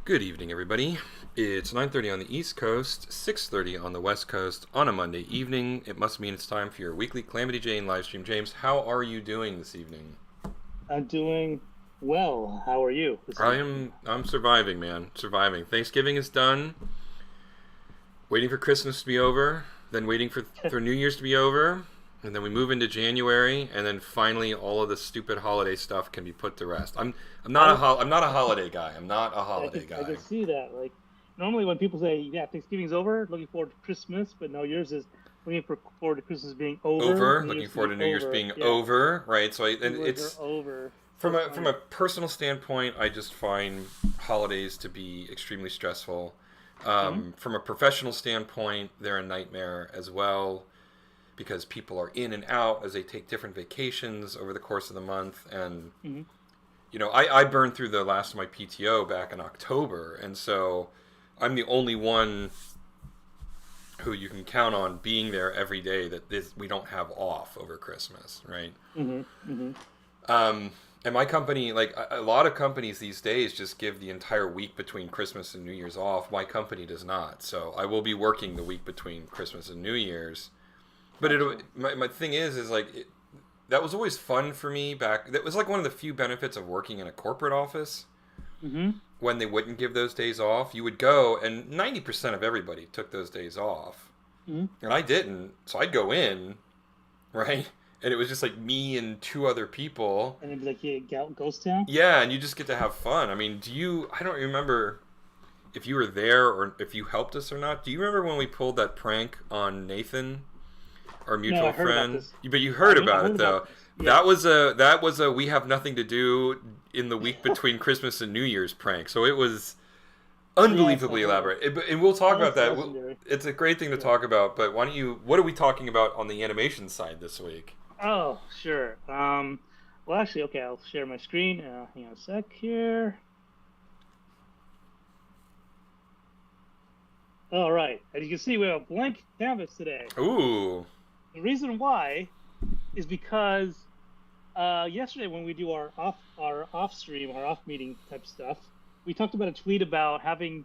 Good evening, everybody. It's 9:30 on the East Coast, 6:30 on the West Coast on a Monday evening. It must mean it's time for your weekly Calamity Jane live stream. James, how are you doing this evening? I'm doing well. How are you this evening? I'm surviving, man. Surviving. Thanksgiving is done. Waiting for Christmas to be over, then waiting for New Year's to be over, and then we move into January, and then finally all of the stupid holiday stuff can be put to rest. I I'm not a holiday guy. I'm not a I holiday can I guy. can see that. Like normally when people say, "Yeah, Thanksgiving's over, looking forward to Christmas," but no, yours is looking forward to Christmas being over, Over, New looking Year's to forward be to New Year's over. being Yeah, over, right? And yours are it's over. from So a funny. personal standpoint, I just find holidays to be extremely stressful. Hmm. From a professional standpoint, they're a nightmare as well because people are in and out as they take different vacations over the course of the month. And, Hmm. I burned through the last of my PTO back in October. And so I'm the only one who you can count on being there every day we don't have off over Christmas, right? Hmm. Hmm. And my company, like a lot of companies these days, just give the entire week between Christmas and New Year's off. My company does not. So I will be working the week between Christmas and New Year's. But Gotcha. my thing is that was always fun for me back. That was like one of the few benefits of working in a corporate office Hmm. when they wouldn't give those days off. You would go, and 90% of everybody took those days off, Hmm. and I didn't. So I'd go in, right? And it was just like me and two other people. And then be like, "Yeah, Ghost Town." Yeah, and you just get to have fun. I mean, I don't remember if you were there or if you helped us or not. Do you remember when we pulled that prank on Nathan, our No, mutual I heard about friend? this. But you heard I about heard it about though. this. Yes. That was a we have nothing to do in the week between Christmas and New Year's prank. So it was Yes, I unbelievably heard. elaborate. And we'll talk That about was that. legendary. It's a great thing to Yeah. talk about. But why don't you? What are we talking about on the animation side this week? Oh, sure. Well, actually, okay, I'll share my screen. Hang on a sec here. All right. As you can see, we have a blank canvas today. Ooh. The reason why is because yesterday when we do our off stream, our off meeting type stuff, we talked about a tweet about having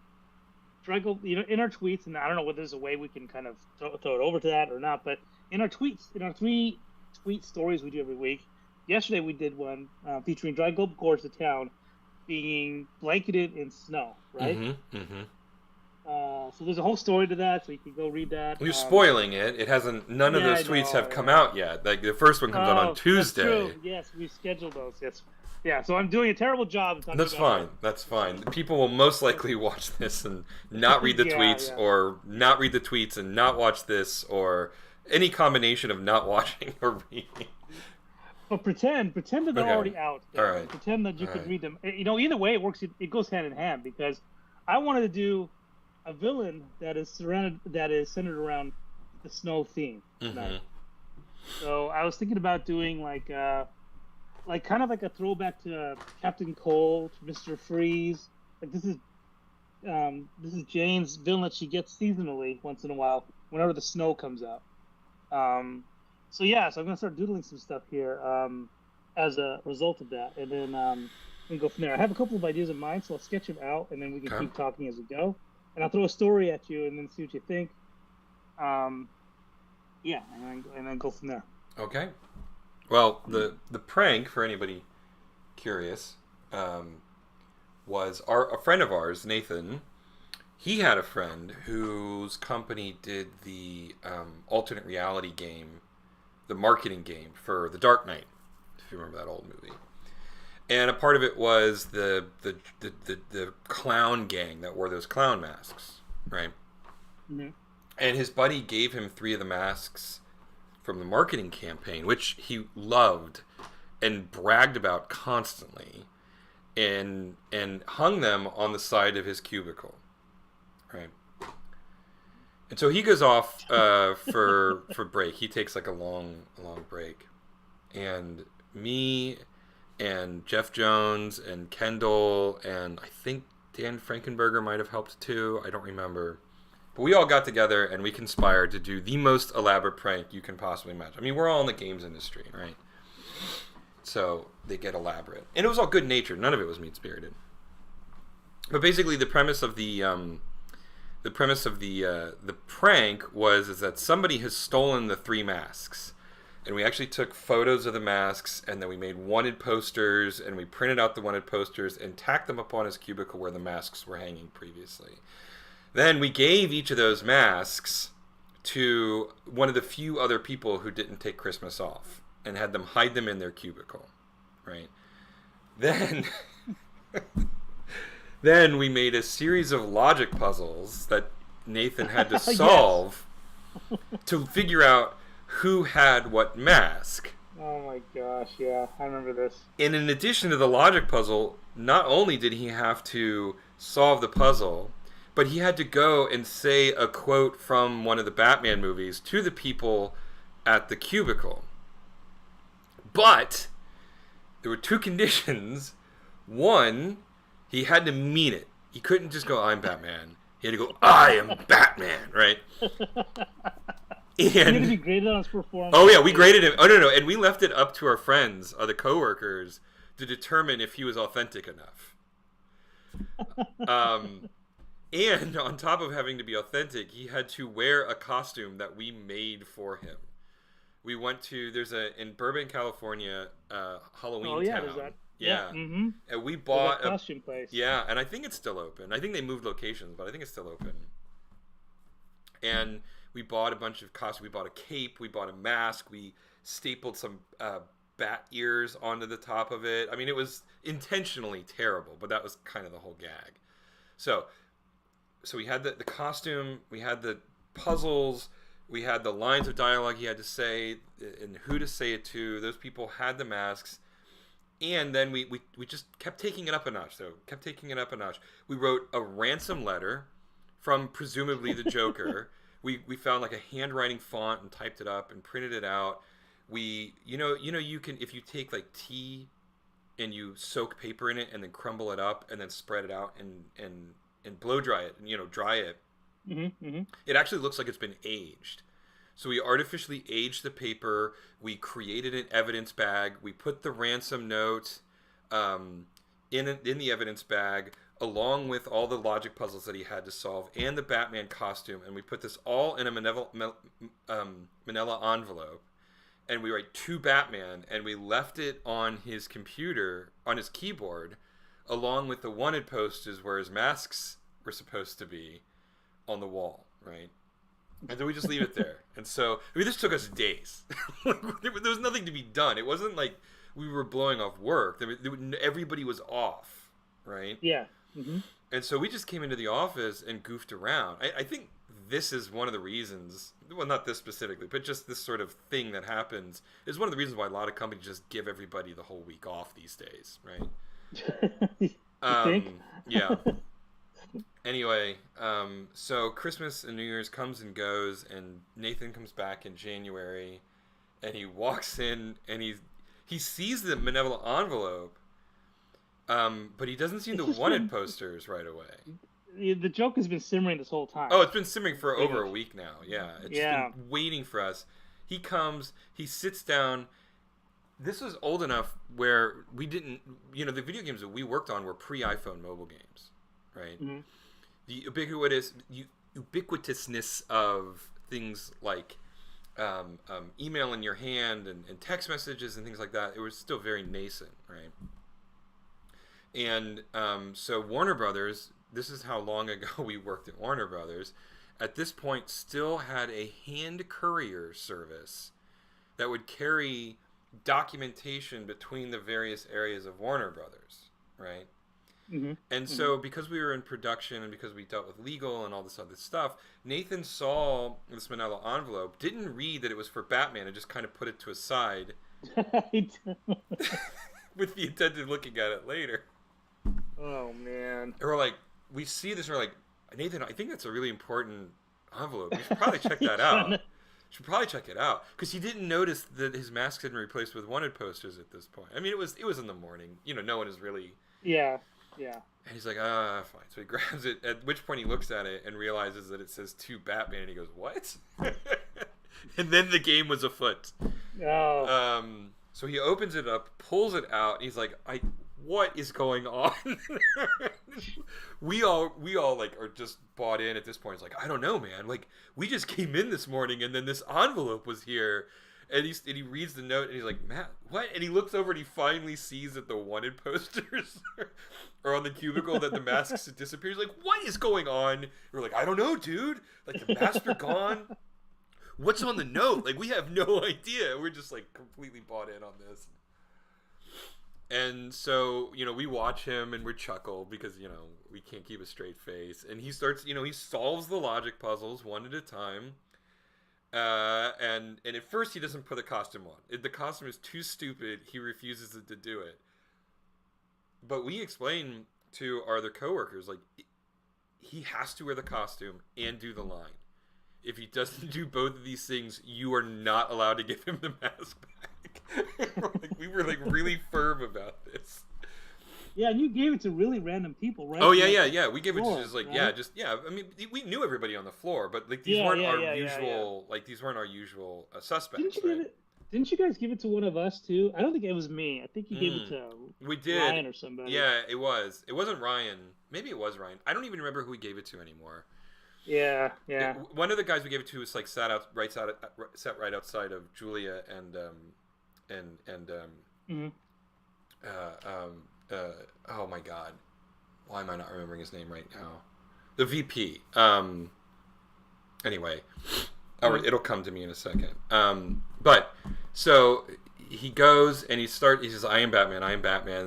struggled, in our tweets, and I don't know whether there's a way we can kind of throw it over to that or not, but in our tweets, in our three tweet stories we do every week, yesterday we did one featuring Dry Gulp Gorge, the town, being blanketed in snow, right? Mm-hmm. Mm-hmm. So there's a whole story to that, so you can go read that. You're spoiling it. It hasn't. None of Yeah, those I tweets have know, come yeah. out yet. Like the first one comes out on Oh, that's Tuesday. true. Yes, we scheduled those. Yes, yeah. So I'm doing a terrible job of talking That's about fine. our. That's fine. People will most likely watch this and not read the Yeah, tweets, yeah. or not read the tweets and not watch this, or any combination of not watching or reading. But pretend that they're Okay. already out All there. right. Pretend that All you could right. read them. Either way, it works. It goes hand in hand because I wanted to do a villain that is centered around the snow theme Mm-hmm. tonight. So I was thinking about doing like kind of like a throwback to Captain Cold, Mister Freeze. Like this is Jane's villain that she gets seasonally once in a while whenever the snow comes out. Um, so yeah, so I'm gonna start doodling some stuff here as a result of that, and then we can go from there. I have a couple of ideas in mind, so I'll sketch them out, and then we can Okay. keep talking as we go. And I'll throw a story at you, and then see what you think. Um, yeah, and then go from there. Okay. Well, the prank for anybody curious um, was a friend of ours, Nathan. He had a friend whose company did the alternate reality game, the marketing game for The Dark Knight, if you remember that old movie. And a part of it was the clown gang that wore those clown masks, right? Hmm. And his buddy gave him three of the masks from the marketing campaign, which he loved and bragged about constantly, and hung them on the side of his cubicle, right? And so he goes off for break. He takes like a long break, and me and Jeff Jones and Kendall and I think Dan Frankenberger might have helped too. I don't remember. But we all got together and we conspired to do the most elaborate prank you can possibly imagine. I mean, we're all in the games industry, right? So they get elaborate. And it was all good natured. None of it was mean spirited. But basically, the premise of the prank is that somebody has stolen the 3 masks, and we actually took photos of the masks, and then we made wanted posters, and we printed out the wanted posters and tacked them up on his cubicle where the masks were hanging previously. Then we gave each of those masks to one of the few other people who didn't take Christmas off, and had them hide them in their cubicle, right? Then Then we made a series of logic puzzles that Nathan had to solve to figure out who had what mask. Oh my gosh, yeah, I remember this. And in addition to the logic puzzle, not only did he have to solve the puzzle, but he had to go and say a quote from one of the Batman movies to the people at the cubicle. But there were 2 conditions. One, he had to mean it. He couldn't just go, I'm Batman. He had to go, I am Batman, right? And he had to be graded on his performance. Oh, yeah, we graded him. Oh, no. And we left it up to our friends, the coworkers, to determine if he was authentic enough. And on top of having to be authentic, he had to wear a costume that we made for him. We went to, in Burbank, California, Halloween Oh, yeah, Town. there's that. Yeah. Mm-hmm. And we bought a costume place. Yeah, and I think it's still open. I think they moved locations, but I think it's still open. And we bought a bunch of costumes. We bought a cape. We bought a mask. We stapled some bat ears onto the top of it. I mean, it was intentionally terrible, but that was kind of the whole gag. So we had the costume. We had the puzzles. We had the lines of dialogue he had to say and who to say it to. Those people had the masks. And then we just kept taking it up a notch, We wrote a ransom letter from presumably the Joker. we found like a handwriting font and typed it up and printed it out. You can, if you take like tea and you soak paper in it and then crumble it up and then spread it out and blow dry it and, dry it. Mm-hmm, mm-hmm. It actually looks like it's been aged. So we artificially aged the paper. We created an evidence bag. We put the ransom note in the evidence bag, along with all the logic puzzles that he had to solve and the Batman costume. And we put this all in a manila envelope. And we write to Batman, and we left it on his computer, on his keyboard, along with the wanted posters where his masks were supposed to be on the wall, right? And then we just leave it there. And so, this took us days. There was nothing to be done. It wasn't like we were blowing off work. Everybody was off, right? Yeah. Mm-hmm. And so we just came into the office and goofed around. I think this is one of the reasons, well, not this specifically, but just this sort of thing that happens is one of the reasons why a lot of companies just give everybody the whole week off these days, right? You think? Yeah. Anyway, so Christmas and New Year's comes and goes, and Nathan comes back in January, and he walks in, and he sees the manila envelope, but he doesn't see the wanted posters right away. The joke has been simmering this whole time. Oh, it's been simmering for over a week now. Yeah, it's just been waiting for us. He comes, he sits down. This was old enough where we didn't, the video games that we worked on were pre-iPhone mobile games, right? Mm-hmm. The ubiquitousness of things like email in your hand and text messages and things like that, it was still very nascent, right? And so Warner Brothers, this is how long ago we worked at Warner Brothers, at this point still had a hand courier service that would carry documentation between the various areas of Warner Brothers, right? Mm-hmm. And so because we were in production and because we dealt with legal and all this other stuff, Nathan saw this manila envelope, didn't read that it was for Batman, and just kind of put it to his side with the intent of looking at it later. Oh, man. And we're like, we see this and we're like, Nathan, I think that's a really important envelope. You should probably check that out. Should probably check it out, because he didn't notice that his mask had been replaced with wanted posters at this point. I mean, it was in the morning. No one is really. Yeah. And he's like, fine. So he grabs it. At which point he looks at it and realizes that it says to Batman, and he goes, what? And then the game was afoot. Oh. So he opens it up, pulls it out. And he's like, what is going on? we all like are just bought in at this point. It's like, I don't know, man. Like, we just came in this morning and then this envelope was here. And he reads the note and he's like, Matt, what? And he looks over and he finally sees that the wanted posters are on the cubicle, that the masks disappear. He's like, what is going on? We're like, I don't know, dude. Like, the masks are gone. What's on the note? Like, we have no idea. We're just like completely bought in on this. And so, we watch him and we chuckle because, we can't keep a straight face. And he starts, he solves the logic puzzles one at a time. And at first he doesn't put the costume on. The costume is too stupid. He refuses to do it. But we explain to our other coworkers, like, he has to wear the costume and do the line. If he doesn't do both of these things, you are not allowed to give him the mask back. We were like really firm about this. Yeah, and you gave it to really random people, right? Oh yeah. We gave it to just like right? I mean, we knew everybody on the floor, but like these weren't our usual like these weren't our usual suspects. Didn't you guys give it to one of us too? I don't think it was me. I think you gave it to Ryan or somebody. Yeah, it was. It wasn't Ryan. Maybe it was Ryan. I don't even remember who we gave it to anymore. Yeah. One of the guys we gave it to was like sat right outside of Julia and oh my God, why am I not remembering his name right now? The VP. Anyway, it'll come to me in a second. But so he goes and he says, I am Batman.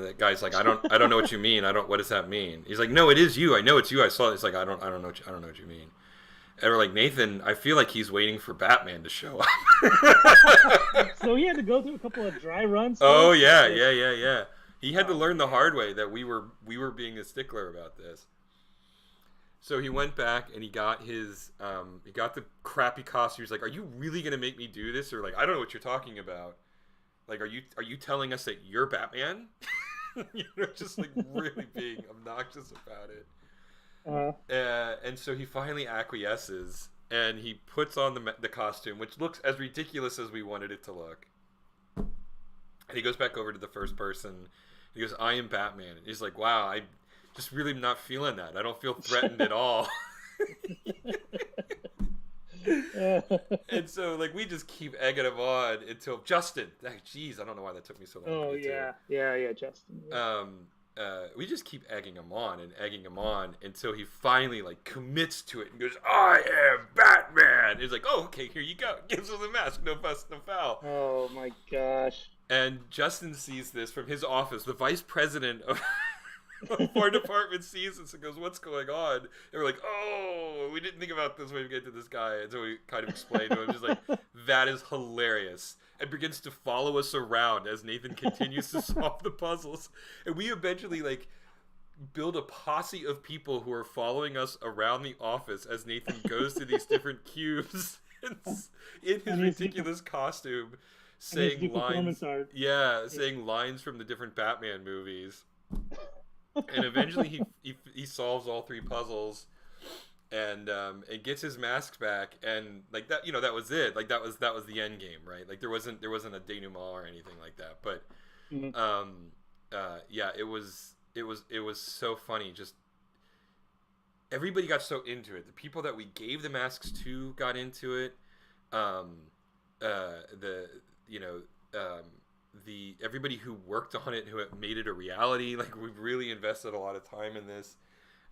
The guy's like, I don't know what you mean. What does that mean? He's like, no, it is you. I know it's you. I saw it. It's like, I don't know what you mean. And we're like, Nathan, I feel like he's waiting for Batman to show up. So he had to go through a couple of dry runs. Oh yeah. He had to learn the hard way that we were being a stickler about this. So he went back and he got his he got the crappy costume. He's like, are you really gonna make me do this? Or like, I don't know what you're talking about. Like, are you telling us that you're Batman? Just like really being obnoxious about it. And so he finally acquiesces and he puts on the costume, which looks as ridiculous as we wanted it to look. And he goes back over to the first person. He goes, I am Batman. And he's like, wow, I just really not feeling that. I don't feel threatened at all. And so, like, we just keep egging him on until Justin. Jeez, I don't know why that took me so long. Oh yeah, Justin. Yeah. We just keep egging him on until he finally like commits to it and goes, I am Batman. He's like, oh, okay, here you go. Gives him the mask, no fuss, no foul. Oh my gosh. And Justin sees this from his office. The vice president of our department sees this and goes, what's going on? And we're like, oh, we didn't think about this when we get to this guy. And so we kind of explained to him, just like, that is hilarious. And begins to follow us around as Nathan continues to solve the puzzles. And we eventually, like, build a posse of people who are following us around the office as Nathan goes to these different cubes in his ridiculous costume, saying lines. Saying lines from the different Batman movies. And eventually he solves all three puzzles and gets his masks back, and like that, that was it. Like that was the end game, right? Like there wasn't a denouement or anything like that. But it was so funny. Just everybody got so into it. The people that we gave the masks to got into it. Everybody who worked on it, who made it a reality, like we've really invested a lot of time in this.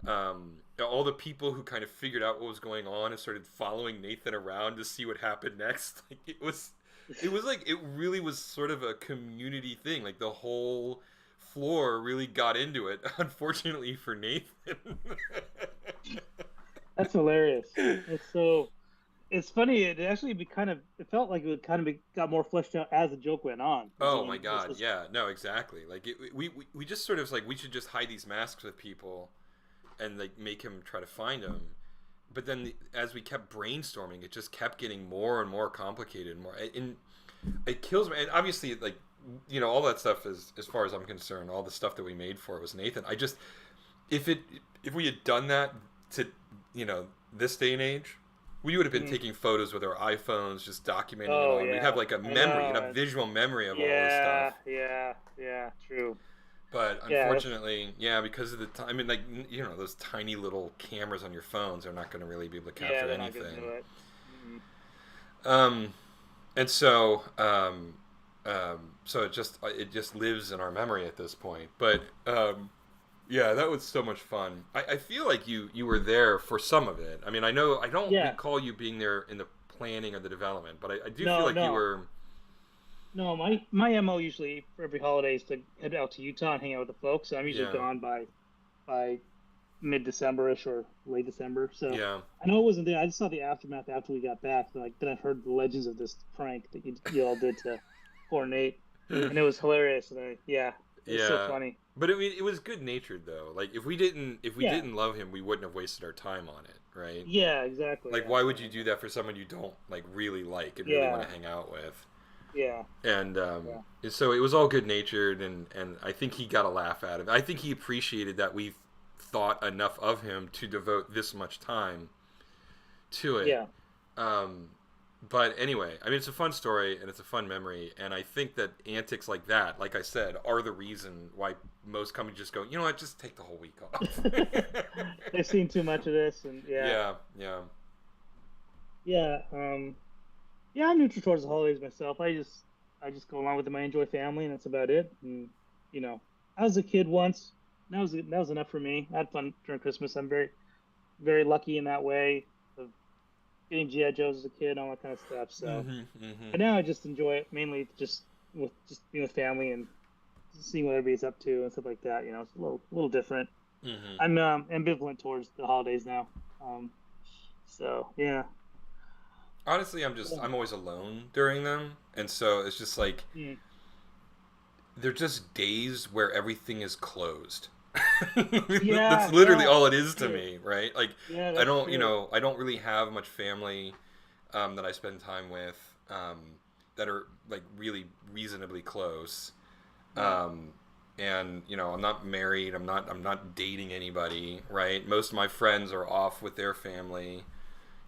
All the people who kind of figured out what was going on and started following Nathan around to see what happened next. Like it really was sort of a community thing. Like the whole floor really got into it. Unfortunately for Nathan. That's hilarious. It's funny. It actually it felt like it kind of got more fleshed out as the joke went on. Oh my God! Yeah, no, exactly. Like we just sort of like, we should just hide these masks with people, and like make him try to find them. But then as we kept brainstorming, it just kept getting more and more complicated. And it kills me. And obviously, like all that stuff is, as far as I'm concerned, all the stuff that we made for it was Nathan. If we had done that to this day and age, we would have been taking photos with our iPhones, just documenting it all. We'd have like a memory, a visual memory of all this stuff. Yeah, true. But Yeah, unfortunately, yeah, because of the time, I mean, like, those tiny little cameras on your phones are not going to really be able to yeah, capture they're not gonna do anything. it. Mm. Um, and so it just lives in our memory at this point. But yeah, that was so much fun. I feel like you were there for some of it. I mean, I don't Yeah, recall you being there in the planning or the development, but I do feel no, like you no, were. no. My mo usually for every holiday is to head out to Utah and hang out with the folks. So I'm usually Yeah, gone by mid-December-ish or late December. So yeah. I know it wasn't there. I just saw the aftermath after we got back. Like then I heard the legends of this prank that you all did to poor Nate, and it was hilarious. And yeah, it was so Yeah, funny. but I mean, it was good natured though. Like if we Yeah, didn't love him, we wouldn't have wasted our time on it, right? yeah, exactly. Like, Yeah, why would you do that for someone you don't like really like and really want yeah, to hang out with? yeah, And yeah, so it was all good natured, and I think he got a laugh out of it. I think he appreciated that we thought enough of him to devote this much time to it. yeah, Um, but anyway, I mean, it's a fun story and it's a fun memory, and I think that antics like that, like I said, are the reason why most companies just go, you know what, just take the whole week off. They've seen too much of this, and yeah, Yeah, yeah. yeah, yeah. I'm neutral towards the holidays myself. I just go along with them. I enjoy family, and that's about it. And I was a kid once. That was enough for me. I had fun during Christmas. I'm very lucky in that way of getting GI Joes as a kid, all that kind of stuff. So, Mm-hmm. but now I just enjoy it mainly just being with family and seeing what everybody's up to and stuff like that. It's a little different. Mm-hmm. I'm ambivalent towards the holidays now. Um, so yeah. Honestly, Yeah. I'm always alone during them, and so it's just like Mm. they're just days where everything is closed. That's Yeah, literally yeah, all it that's is to true. me, right? Like Yeah, that's true. I don't really have much family that I spend time with that are like really reasonably close. Yeah, Um, and I'm not married. I'm not dating anybody, right? Most of my friends are off with their family.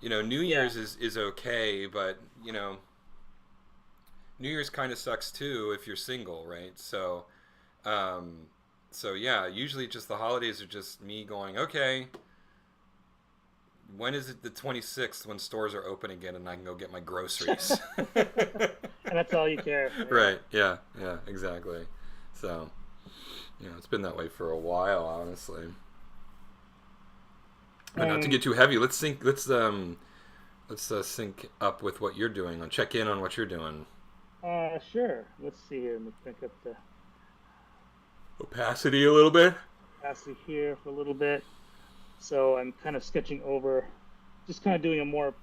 New yeah, Year's is okay, but New Year's kind of sucks too if you're single, right? Um, so yeah, usually just the holidays are just me going, okay, when is it the 26th when stores are open again and I can go get my groceries? and that's all you care. Yeah. Right. Yeah. Yeah. Exactly. So, it's been that way for a while, honestly. But not to Um. get too heavy, let's sync up with what you're doing. Check in on what you're doing. Sure. Let's see here. Let me crank up the Opacity a little bit. capacity here for a little bit. So I'm kind of sketching over, just kind of doing a more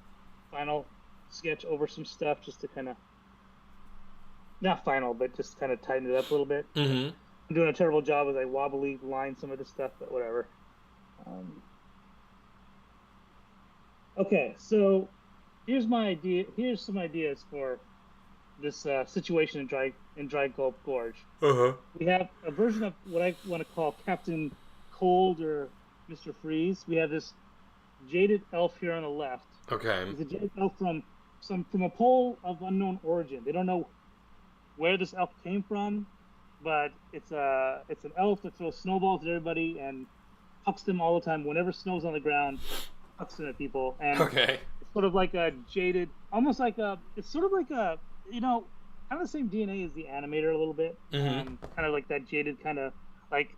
final sketch over some stuff, just to kind of not final, but just kind of tighten it up a little bit. Mm-hmm. I'm doing a terrible job as I wobbly line some of this stuff, but whatever. Um, okay, so here's my idea. Here's some ideas for this situation in Dry Gulp Gorge. Uh huh. We have a version of what I want to call Captain Cold or Mr. Freeze. We have this jaded elf here on the left. Okay. He's a jaded elf from a pole of unknown origin. They don't know where this elf came from, but it's an elf that throws snowballs at everybody and hucks them all the time. Whenever snow's on the ground, hucks them at people, and Okay. it's sort of like a jaded, almost like a. It's sort of like a kind of the same DNA as the animator a little bit. Mm-hmm. Kind of like that jaded kind of like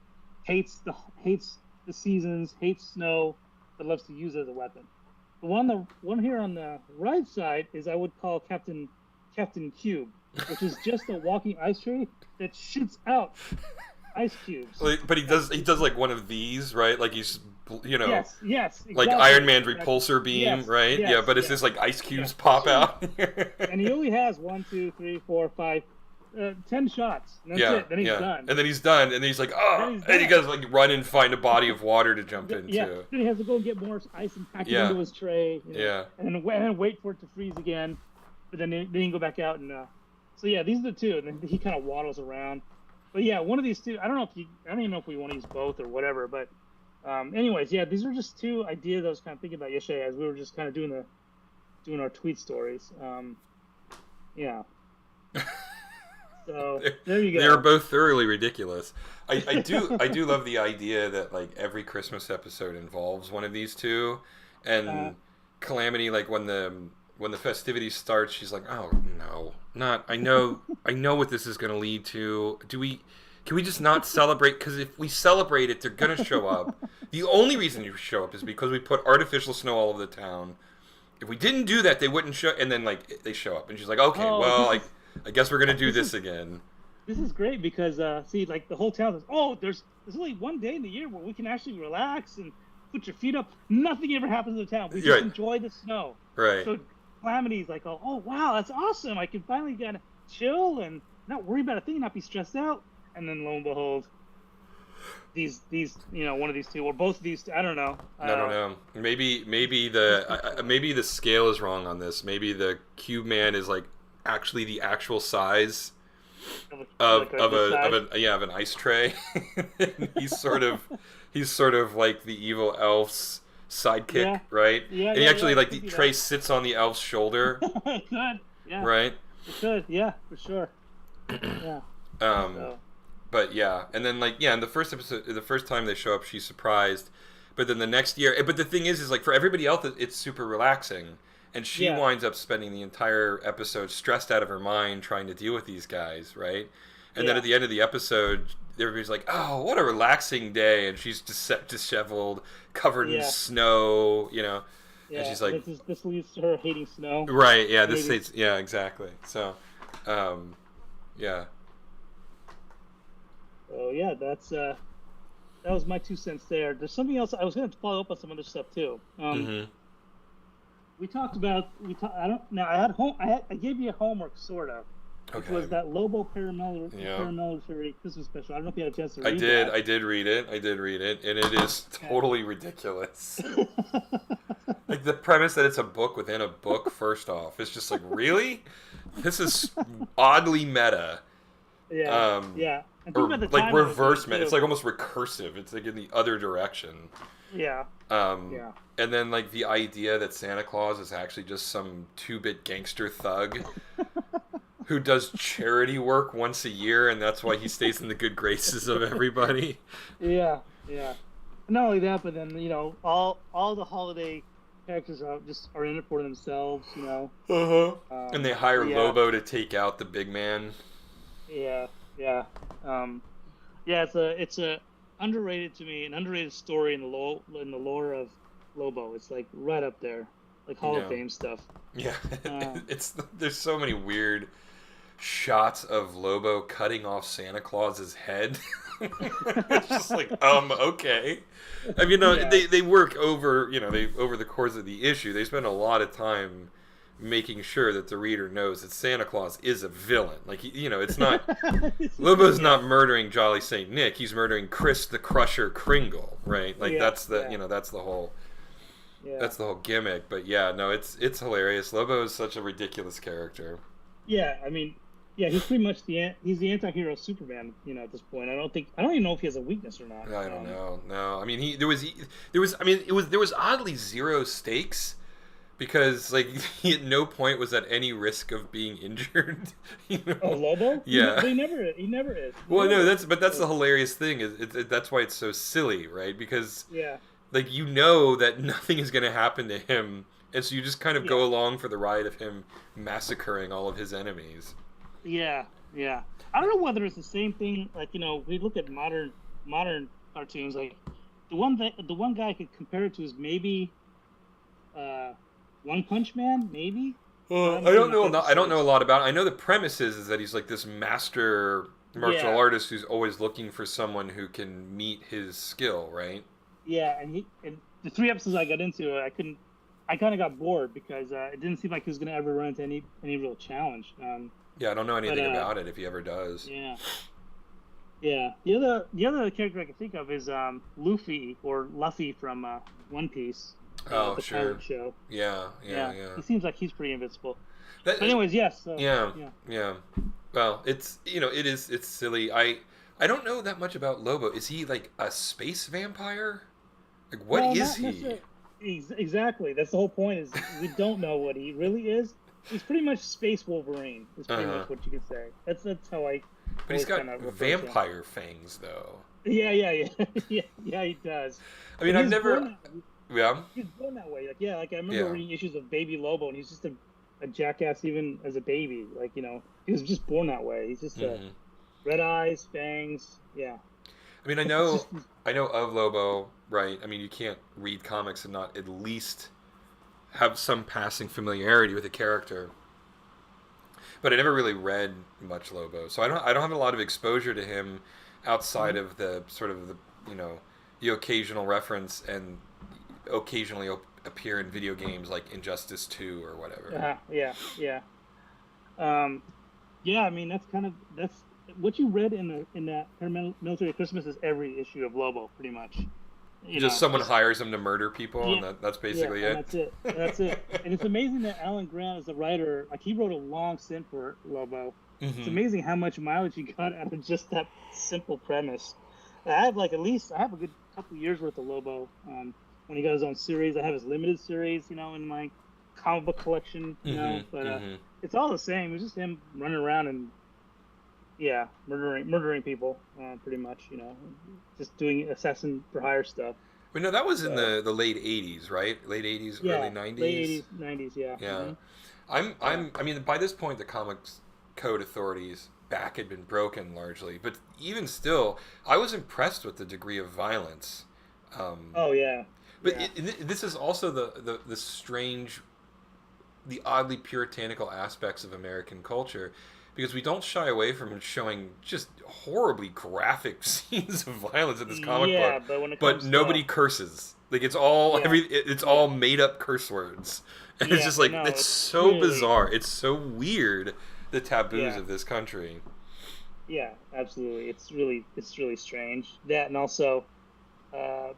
hates the seasons, hates snow, but loves to use it as a weapon. The one here on the right side is I would call Captain Cube, which is just a walking ice tree that shoots out ice cubes. But he does like one of these, right? Like he's Yes, yes, like exactly, Iron Man's exactly. repulsor beam, Yes, right? Yeah, yes, but it's yes, just like ice cubes yes. pop out. And he only has 1, 2, 3, 4, 5, 10 shots. And that's Yeah, it. Then he's yeah. done. And then he's done, and then he's like, Then oh, he's and he done. goes like run and find a body of water to jump Yeah. into. Then he has to go and get more ice and pack it Yeah. into his tray. Yeah. And then wait for it to freeze again. But then he can go back out and. So yeah, these are the two. And then he kind of waddles around. But yeah, one of these two. I don't even know if we want to use both or whatever. But anyways, yeah, these are just two ideas I was kind of thinking about yesterday as we were just kind of doing our tweet stories. Yeah. So there you go. They're both thoroughly ridiculous. I do love the idea that like every Christmas episode involves one of these two, and Calamity, like when the festivities start, she's like, oh no, not I know what this is going to lead to. Can we just not celebrate? Because if we celebrate it, they're going to show up. The only reason you show up is because we put artificial snow all over the town. If we didn't do that, they wouldn't show. And then like they show up, and she's like, okay, I guess we're going to do this again. This is great because see, like the whole town says, oh, there's only one day in the year where we can actually relax and put your feet up. Nothing ever happens in the town. We just enjoy the snow. Right. So Calamity's like, oh wow, that's awesome. I can finally get chill and not worry about a thing, not be stressed out. And then lo and behold, these one of these two or both of these two, I don't know. I don't know. Maybe the scale is wrong on this. Maybe the cube man is like actually the actual size of an ice tray. he's sort of like the evil elf's sidekick, right? Yeah. And he actually like the tray sits on the elf's shoulder. It could, yeah. Right? It could, yeah, for sure. Yeah. But yeah, and then like in the first episode, the first time they show up, she's surprised. But then the next year, but the thing is like for everybody else, it's super relaxing, and she winds up spending the entire episode stressed out of her mind trying to deal with these guys, right? And then at the end of the episode, everybody's like, "Oh, what a relaxing day!" And she's disheveled, covered in snow, Yeah, and she's like, "This leads to her hating snow." Right? Yeah. Exactly. So, yeah. So yeah, that was my 2 cents there. There's something else I was going to follow up on some other stuff too. We talked about I gave you a homework sort of, which was that Lobo paramilitary Christmas special. I don't know if you had a chance to read it. I did read it, and it is totally ridiculous. Like the premise that it's a book within a book. First off, it's just like really, this is oddly meta. Yeah. Yeah. And or like reverse meta. It's like almost recursive. It's like in the other direction. Yeah. And then like the idea that Santa Claus is actually just some 2-bit gangster thug who does charity work once a year, and that's why he stays in the good graces of everybody. Yeah. Not only that, but then all the holiday characters are in it for themselves. And they hire Lobo to take out the big man. Yeah. It's a underrated to me, an underrated story in the lore of Lobo. It's like right up there, like Hall of Fame stuff. Yeah, there's so many weird shots of Lobo cutting off Santa Claus's head. It's just like okay. I mean, they work over over the course of the issue. They spend a lot of time making sure that the reader knows that Santa Claus is a villain. Like, it's not... Lobo's not murdering Jolly St. Nick. He's murdering Chris the Crusher Kringle, right? Like, that's the whole... Yeah. That's the whole gimmick. But yeah, no, it's hilarious. Lobo is such a ridiculous character. Yeah, I mean, he's pretty much he's the anti-hero Superman, at this point. I don't even know if he has a weakness or not. I don't know. No, I mean, there was oddly zero stakes. Because like he at no point was at any risk of being injured. Oh, Lobo? Yeah, he never is. Well, no, that's the hilarious thing is that's why it's so silly, right? Because like that nothing is going to happen to him, and so you just kind of go along for the ride of him massacring all of his enemies. Yeah. I don't know whether it's the same thing. Like we look at modern cartoons. Like the one guy I could compare it to is maybe. One Punch Man, maybe. I don't know a lot about it. I know the premise is that he's like this master martial artist who's always looking for someone who can meet his skill, right? Yeah, and the 3 episodes I got into, I kind of got bored because it didn't seem like he was going to ever run into any real challenge. I don't know anything about it if he ever does. Yeah. The other character I can think of is Luffy or Luffy from One Piece. The pirate show. Yeah. He seems like he's pretty invincible. But anyways, yes. Yeah. Well, it's it's silly. I don't know that much about Lobo. Is he like a space vampire? Like what is he? Exactly. That's the whole point. Is we don't know what he really is. He's pretty much Space Wolverine. Is pretty Uh-huh. much what you could say. That's how I But he's always got kind of refer to him. vampire fangs, though. Yeah. Yeah, he does. I But mean, he I've was born never. that. Yeah. He's born that way. Like, yeah, like I remember Yeah. reading issues of Baby Lobo, and he's just a jackass even as a baby. Like, he was just born that way. He's just a Hmm. red eyes, fangs. Yeah, I mean, I it's know, just I know of Lobo, right? I mean, you can't read comics and not at least have some passing familiarity with the character. But I never really read much Lobo, so I don't have a lot of exposure to him outside mhm. of the sort of the you know the occasional reference and occasionally appear in video games like Injustice 2 or whatever. Yeah. Um, yeah. I mean, that's what you read in that Military Christmas is every issue of Lobo, pretty much. Just someone Just hires him to murder people, yeah, and that's yeah, basically and it. that's it. That's it. And it's amazing that Alan Grant, as a writer, like he wrote a long stint for Lobo. It's Hmm. amazing how much mileage he got out of just that simple premise. I have like at least I have a good couple years worth of Lobo. When he got his own series, I have his limited series, in my comic book collection, Hmm. But Hmm. it's all the same. It's just him running around and yeah, murdering people, pretty much, just doing assassin for hire stuff. But no, that was in So the late '80s, right? Late '80s, early yeah, late '90s. '80s, '90s, yeah, Yeah. yeah, I mean, by this point, the comics code authorities' back had been broken largely, but even still, I was impressed with the degree of violence. Um, oh yeah, but yeah, this is also the strange, the oddly puritanical aspects of American culture, because we don't shy away from showing just horribly graphic scenes of violence in this comic yeah. book, But when it but comes to nobody curses. Like it's all yeah, it's all yeah, made up curse words. And it's yeah, just like no, it's it's so really bizarre. It's so weird the taboos yeah, of this country. yeah, absolutely. It's really strange that, and also, uh,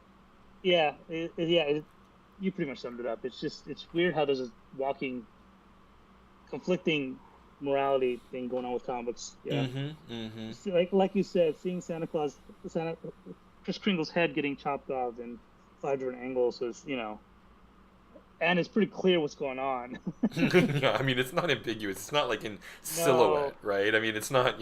yeah, you pretty much summed it up. It's weird how there's a walking conflicting morality thing going on with comics. Yeah. Mhm. Mhm. See, like you said, seeing Santa Kris Kringle's head getting chopped off in 5 different angles was, and it's pretty clear what's going on. Yeah, I mean it's not ambiguous. It's not like in silhouette, No, right? I mean it's not,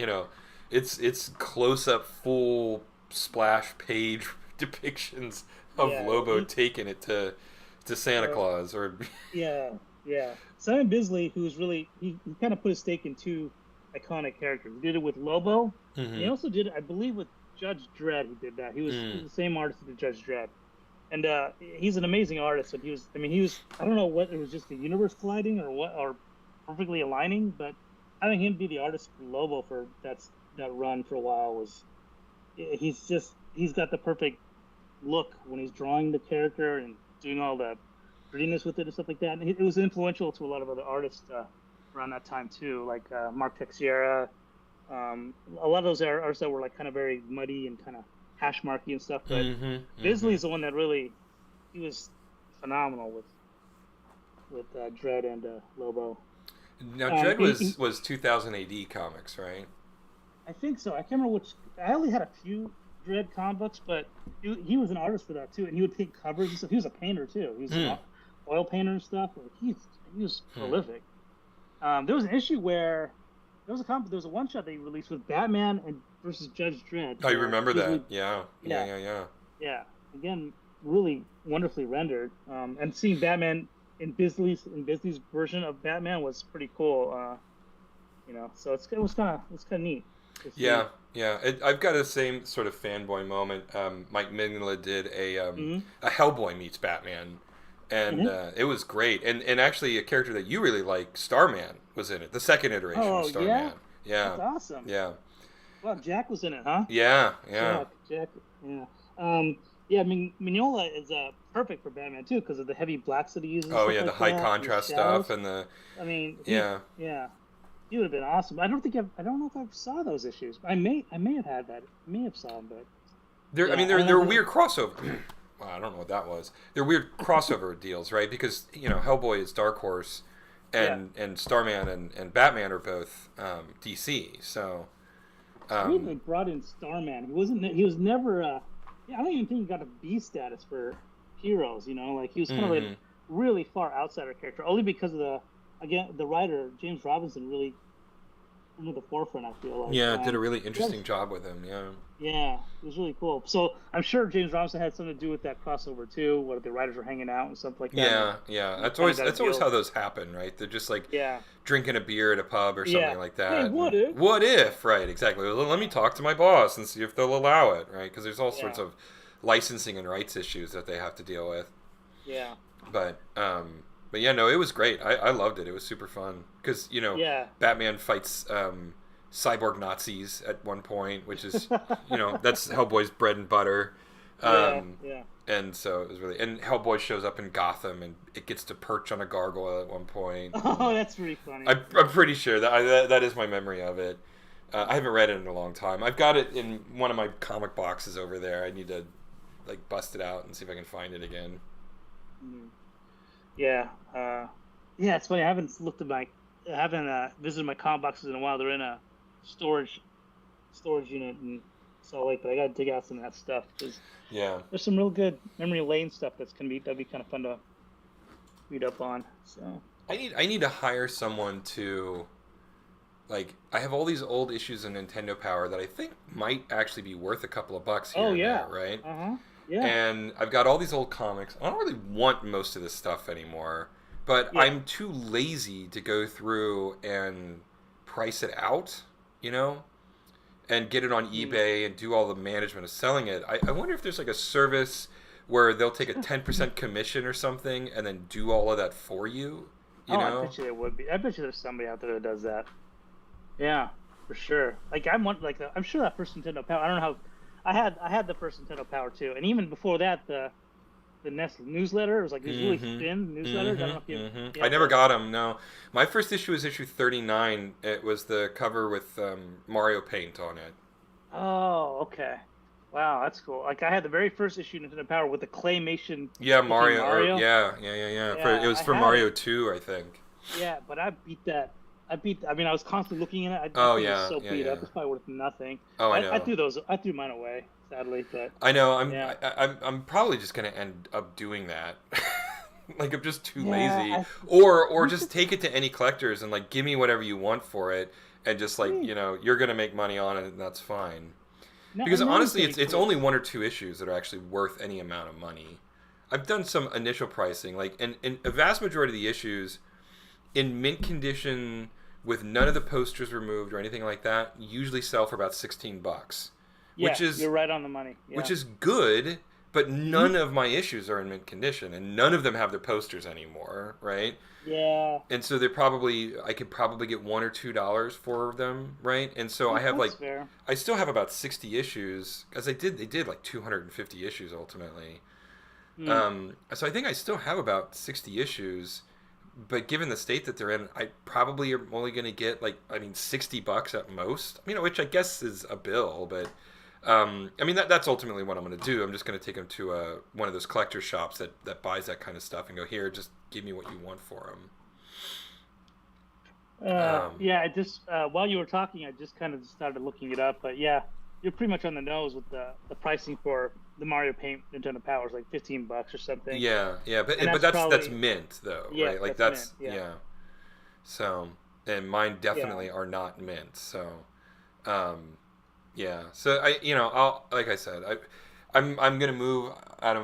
it's close up full splash page depictions of yeah, Lobo taking it to Santa uh, Claus or yeah, yeah. Simon Bisley, who's really he kind of put his stake in two iconic characters. He did it with Lobo, and he Mhm. also did it, I believe, with Judge Dredd. He did that. He was Mm. the same artist that did Judge Dredd. And he's an amazing artist. And I don't know what it was, just the universe colliding or what, or perfectly aligning. But having him be the artist for Lobo for that run for a while was, he's got the perfect look when he's drawing the character and doing all the prettiness with it and stuff like that. And it was influential to a lot of other artists around that time too, like Mark Texiera. A lot of those artists that were like kind of very muddy and kind of hash marky and stuff, but Mhm. Mhm. Bisley's the one that really he was phenomenal with Dread and Lobo. Now Dread He, was 2000 AD comics, right? I think so. I can't remember which. I only had a few Dread comic books, but he was an artist for that too, and he would paint covers and stuff. He was a painter too. He was an Mm. oil painter and stuff. Like he was Hmm. prolific. There was an issue where there was a one shot they released with Batman and versus Judge Dredd. I remember that. Bisley, Yeah. Yeah, yeah, yeah, yeah. yeah. Again, really wonderfully rendered. And seeing Batman in Bisley's version of Batman was pretty cool. So it was kind of neat to see. Yeah, yeah. I've got the same sort of fanboy moment. Mike Mignola did Hmm. a Hellboy meets Batman, and Hmm. it was great. And actually, a character that you really like, Starman, was in it. The second iteration of Oh yeah, Starman. Yeah, that's awesome. yeah, Well, Jack was in it, huh? yeah, yeah. Jack, yeah. Yeah. I mean, Mignola is perfect for Batman too because of the heavy blacks that he uses and Oh stuff yeah, the like high that, and the contrast stuff shadows. and the I mean, yeah. yeah, he would have been awesome. I don't know if I saw those issues. I may have had that. I may have saw them, but I yeah, mean, I don't they're know. weird crossover. Well, I don't know what that was. They're weird crossover deals, right? Because Hellboy is Dark Horse, Yeah, and Starman and Batman are both DC. So it's weird um, they brought in Starman. He wasn't. He was never. Yeah, I don't even think he got a B status for heroes. Like he was kind of a mhm. really far outsider character, only because of again, the writer James Robinson really came to the forefront. I feel like, Yeah, did a really yes, interesting job with him. Yeah. yeah, it was really cool. So I'm sure James Robinson had something to do with that crossover too, where the writers were hanging out and stuff like that, Yeah, yeah. and That's kind of always got a that's always how deal. those happen, right? They're just like Yeah, drinking a beer at a pub or yeah. something like Hey, that. what And if? what if, right? Exactly. Well, let me talk to my boss and see if they'll allow it, right? Because there's all sorts Yeah, of licensing and rights issues that they have to deal with. yeah, But yeah, no, it was great. I loved it. It was super fun because yeah, Batman fights cyborg Nazis at one point, which is that's Hellboy's bread and butter. yeah, Um, yeah. and so it was really, and Hellboy shows up in Gotham and it gets to perch on a gargoyle at one point. Oh, that's pretty funny. I'm pretty sure that is my memory of it. I haven't read it in a long time. I've got it in one of my comic boxes over there. I need to like bust it out and see if I can find it again. Mm. Yeah, yeah. It's funny. I haven't visited my comic boxes in a while. They're in a storage storage unit in Salt Lake, but I got to dig out some of that stuff because Yeah. there's some real good memory lane stuff that'd be kind of fun to read up on. So. I need to hire someone to like I have all these old issues of Nintendo Power that I think might actually be worth a couple of bucks here Oh and yeah. there, right? Uh huh. Yeah. And I've got all these old comics. I don't really want most of this stuff anymore, but Yeah. I'm too lazy to go through and price it out, you know, and get it on Mm. eBay and do all the management of selling it. I wonder if there's like a service where they'll take a 10% commission or something and then do all of that for you, you Oh, I know? bet you there would be. I bet you there's somebody out there that does that. Yeah, for sure. Like I'm sure that first Nintendo Power. I don't know how. I had the first Nintendo Power too, and even before that, the NES newsletter. It was like these really thin newsletters. I don't know if you I had never those. got them. No, my first issue was issue 39. It was the cover with Mario Paint on it. Oh, okay. Wow, that's cool. Like I had the very first issue of Nintendo Power with the claymation Yeah, looking Mario. Or Mario. yeah. It Yeah, was I for had it. Mario 2, I think. Yeah, but I beat that. I mean, I was constantly looking at it. That Oh thing is yeah, so yeah, beat yeah. up. It's probably worth nothing. Oh, I I know. threw those. I threw mine away, sadly. But I know. I'm yeah, I'm probably just gonna end up doing that. Like I'm just too yeah. lazy, or You should. just take it to any collectors and like give me whatever you want for it, and just like Yeah. you're gonna make money on it, and that's fine. Because Now he's honestly, getting it's cool. only one or two issues that are actually worth any amount of money. I've done some initial pricing, like, and a vast majority of the issues in mint condition with none of the posters removed or anything like that usually sell for about $16, Yeah, which is you're right on the money. which Yeah. is good. But Hmm. none of my issues are in mint condition, and none of them have their posters anymore, right? Yeah. And so I could probably get $1 or $2 for them, right? And so I have like That's fair. I still have about 60 issues because they did like 250 issues ultimately. Hmm. So I think I still have about 60 issues, but given the state that they're in, I probably am only going to get like $60 at most. Which I guess is a bill, but that's ultimately what I'm going to do. I'm just going to take them to one of those collector shops that buys that kind of stuff and go, here, just give me what you want for them. Yeah. I just while you were talking, I just kind of started looking it up. But yeah, you're pretty much on the nose with the pricing for the Mario Paint Nintendo Power is like $15 or something. Yeah, but And that's probably mint though, yeah, right? Like that's that's mint. Yeah. yeah. So, and mine Yeah. definitely are not mint. So, um, yeah. So I'll like I said, I'm gonna move out of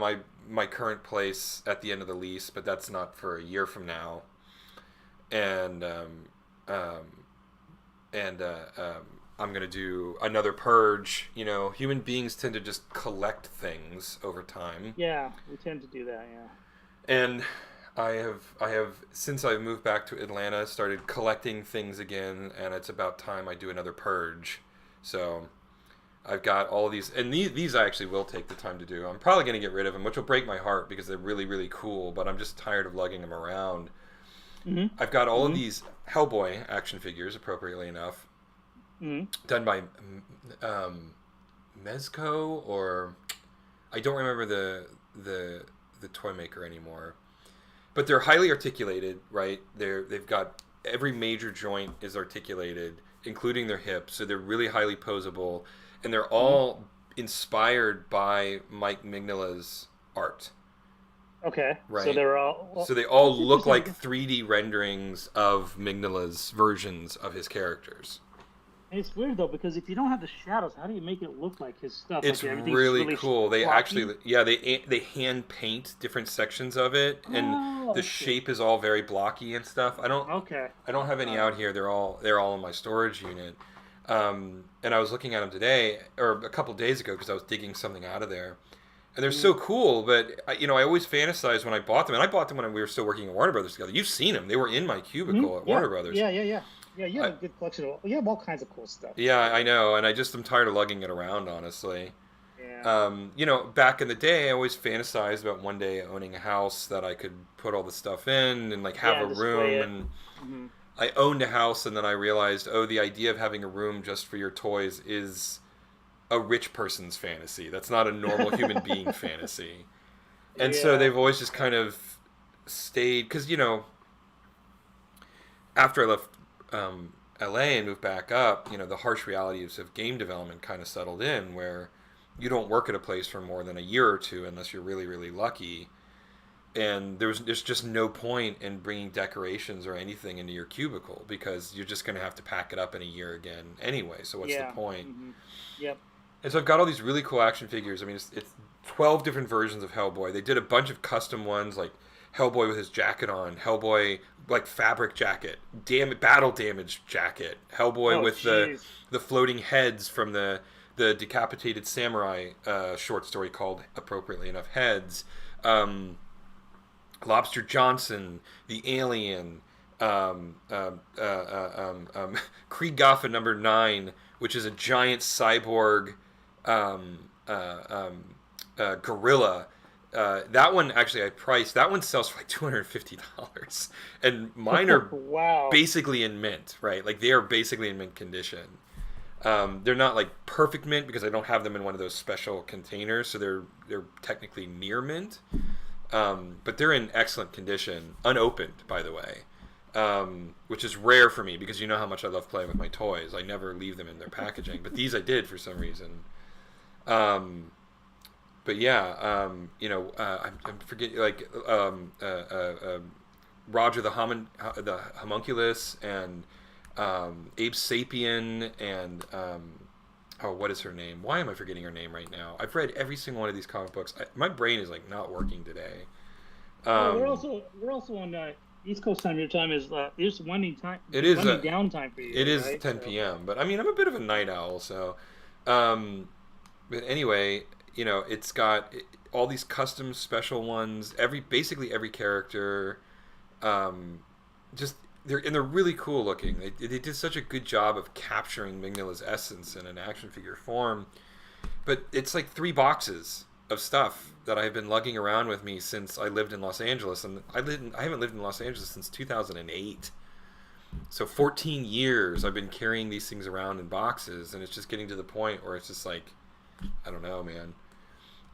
my current place at the end of the lease, but that's not for a year from now. And um, and I'm gonna do another purge. Human beings tend to just collect things over time, Yeah. We tend to do that. Yeah. and I have since I moved back to Atlanta started collecting things again, and it's about time I do another purge. So I've got all these, and these I actually will take the time to do. I'm probably going to get rid of them, which will break my heart because they're really, really cool, but I'm just tired of lugging them around. Mhm. I've got all of Mhm. these Hellboy action figures, appropriately enough, Mhm. done by Mezco, or I don't remember the toy maker anymore. But they're highly articulated, right? They've got every major joint is articulated, including their hips, so they're really highly posable, and they're Mhm. all inspired by Mike Mignola's art. Okay. So right? they're all. Well, So they all that's look interesting like because 3D renderings of Mignola's versions of his characters. and it's weird though because if you don't have the shadows, how do you make it look like his stuff? Like It's everything's just really really cool. They blocky. actually, yeah, they hand paint different sections of it, and Oh, the that's cool. shape is all very blocky and stuff. Okay. I don't have All any right. out here. They're all in my storage unit. And I was looking at them today or a couple days ago because I was digging something out of there, and they're Mm-hmm. so cool. But I always fantasized when I bought them, and I bought them when we were still working at Warner Brothers together. You've seen them; they were in my Mm-hmm. cubicle at Yeah. Warner Brothers. Yeah. You have I, a good collection of. You have all kinds of cool stuff. yeah, So I know, and I'm tired of lugging it around, honestly. yeah. Back in the day, I always fantasized about one day owning a house that I could put all the stuff in and like have Yeah. a Display room. it. And Mm-hmm. I owned a house, and then I realized, oh, the idea of having a room just for your toys is a rich person's fantasy. That's not a normal human being fantasy. And so Yeah. they've always just kind of stayed because after I left LA and moved back up, the harsh realities of game development kind of settled in where you don't work at a place for more than a year or two unless you're really, really lucky. And there's just no point in bringing decorations or anything into your cubicle because you're just going to have to pack it up in a year again anyway. So what's the Yeah. point? Mm-hmm. Yep. And so I've got all these really cool action figures. I mean, it's 12 different versions of Hellboy. They did a bunch of custom ones like Hellboy with his jacket on, Hellboy like fabric jacket, battle damage jacket, Hellboy Oh, with jeez. the floating heads from the decapitated samurai short story called appropriately enough Heads. Lobster Johnson, the Alien, Krieg Gaffa number 9, which is a giant cyborg um, uh, um, gorilla. That one actually I priced. That one sells for like $250, and mine are Wow. basically in mint, right? Like they are basically in mint condition. They're not like perfect mint because I don't have them in one of those special containers, so they're technically near mint. But they're in excellent condition, unopened, by the way, which is rare for me because you know how much I love playing with my toys. I never leave them in their packaging, but these I did for some reason. Um, but yeah, I'm forgetting like Roger the homunculus, and Abe Sapien, and oh, what is her name? Why am I forgetting her name right now? I've read every single one of these comic books. My brain is like not working today. Well, Um, we're also on East Coast time. Your time is it's winding time, it is winding down time for it you, is right? 10 So p.m. But I mean, I'm a bit of a night owl, so. Um, but anyway, it's got all these custom special ones. Basically every character, um, just they're really cool looking. They did such a good job of capturing Mignola's essence in an action figure form. But it's like 3 boxes of stuff that I've been lugging around with me since I lived in Los Angeles, and I haven't lived in Los Angeles since 2008. So 14 years I've been carrying these things around in boxes, and it's just getting to the point where it's just like, I don't know, man.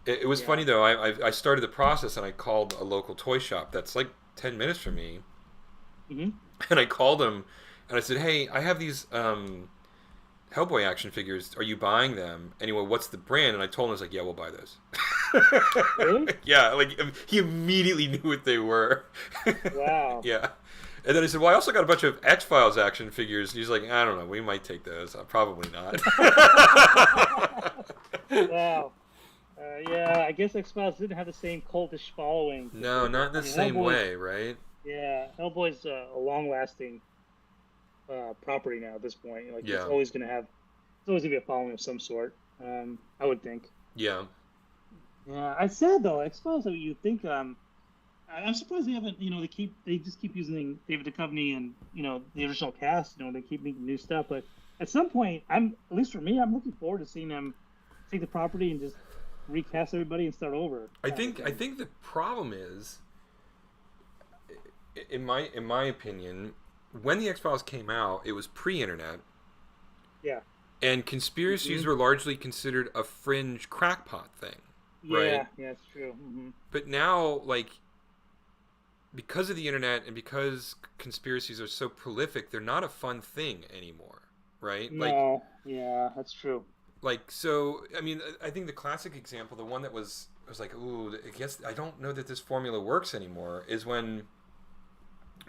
It was yeah. funny though. I started the process and I called a local toy shop that's like 10 minutes from me, Hmm. and I called them and I said, hey, I have these Hellboy action figures. Are you buying them? Anyway, what's the brand? And I told him, I was like, yeah, we'll buy those. Really? Yeah, like he immediately knew what they were. Wow. Yeah. And then I said, well, I also got a bunch of X-Files action figures. And he's like, I don't know, we might take those. Probably not. Wow. Yeah, I guess X Files didn't have the same cultish following. No, not in I the mean, same Hellboy's way, right? yeah, Hellboy's a long-lasting property now at this point. Like Yeah. it's always gonna be a following of some sort. I would think. Yeah. Yeah, I said though, X Files. You think I'm surprised they haven't. They just keep using David Duchovny and the original cast. They keep making new stuff. But at some point, at least for me, I'm looking forward to seeing them take the property and just recast everybody and start over. I think the problem is, in my opinion, when the X-Files came out, it was pre-internet, Yeah. and conspiracies Hmm. were largely considered a fringe crackpot thing, right? Yeah. Yeah, it's true. Hmm. But now, like, because of the internet and because conspiracies are so prolific, they're not a fun thing anymore, right? No. Yeah, that's true. Like so. I mean, I think the classic example, the one that was I was like, ooh, I guess I don't know that this formula works anymore, is when